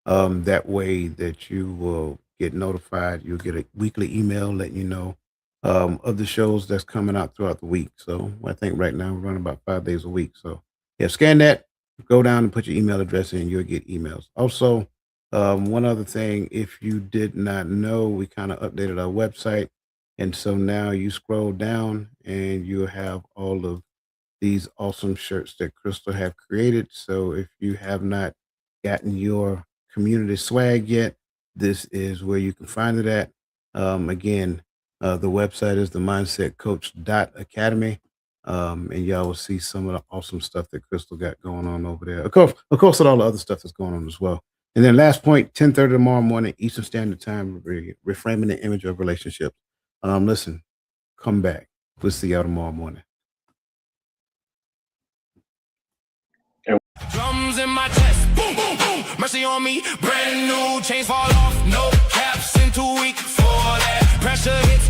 That way that you will get notified. You'll get a weekly email letting you know of the shows that's coming out throughout the week. So I think right now we're running about 5 days a week. So yeah, scan that, go down and put your email address in, you'll get emails. Also, one other thing, if you did not know, we kind of updated our website. And so now you scroll down and you have all of these awesome shirts that Crystal have created. So if you have not gotten your community swag yet, this is where you can find it at. Again, the website is the mindsetcoach.academy. And y'all will see some of the awesome stuff that Crystal got going on over there. Of course, and all the other stuff that's going on as well. And then last point, 10:30 tomorrow morning, Eastern Standard Time, reframing the image of relationships. Listen, come back. We'll see y'all tomorrow morning. Drums in my chest, boom, boom, boom. Mercy on me, brand new chains fall off. No caps in 2 weeks for that. Pressure hits.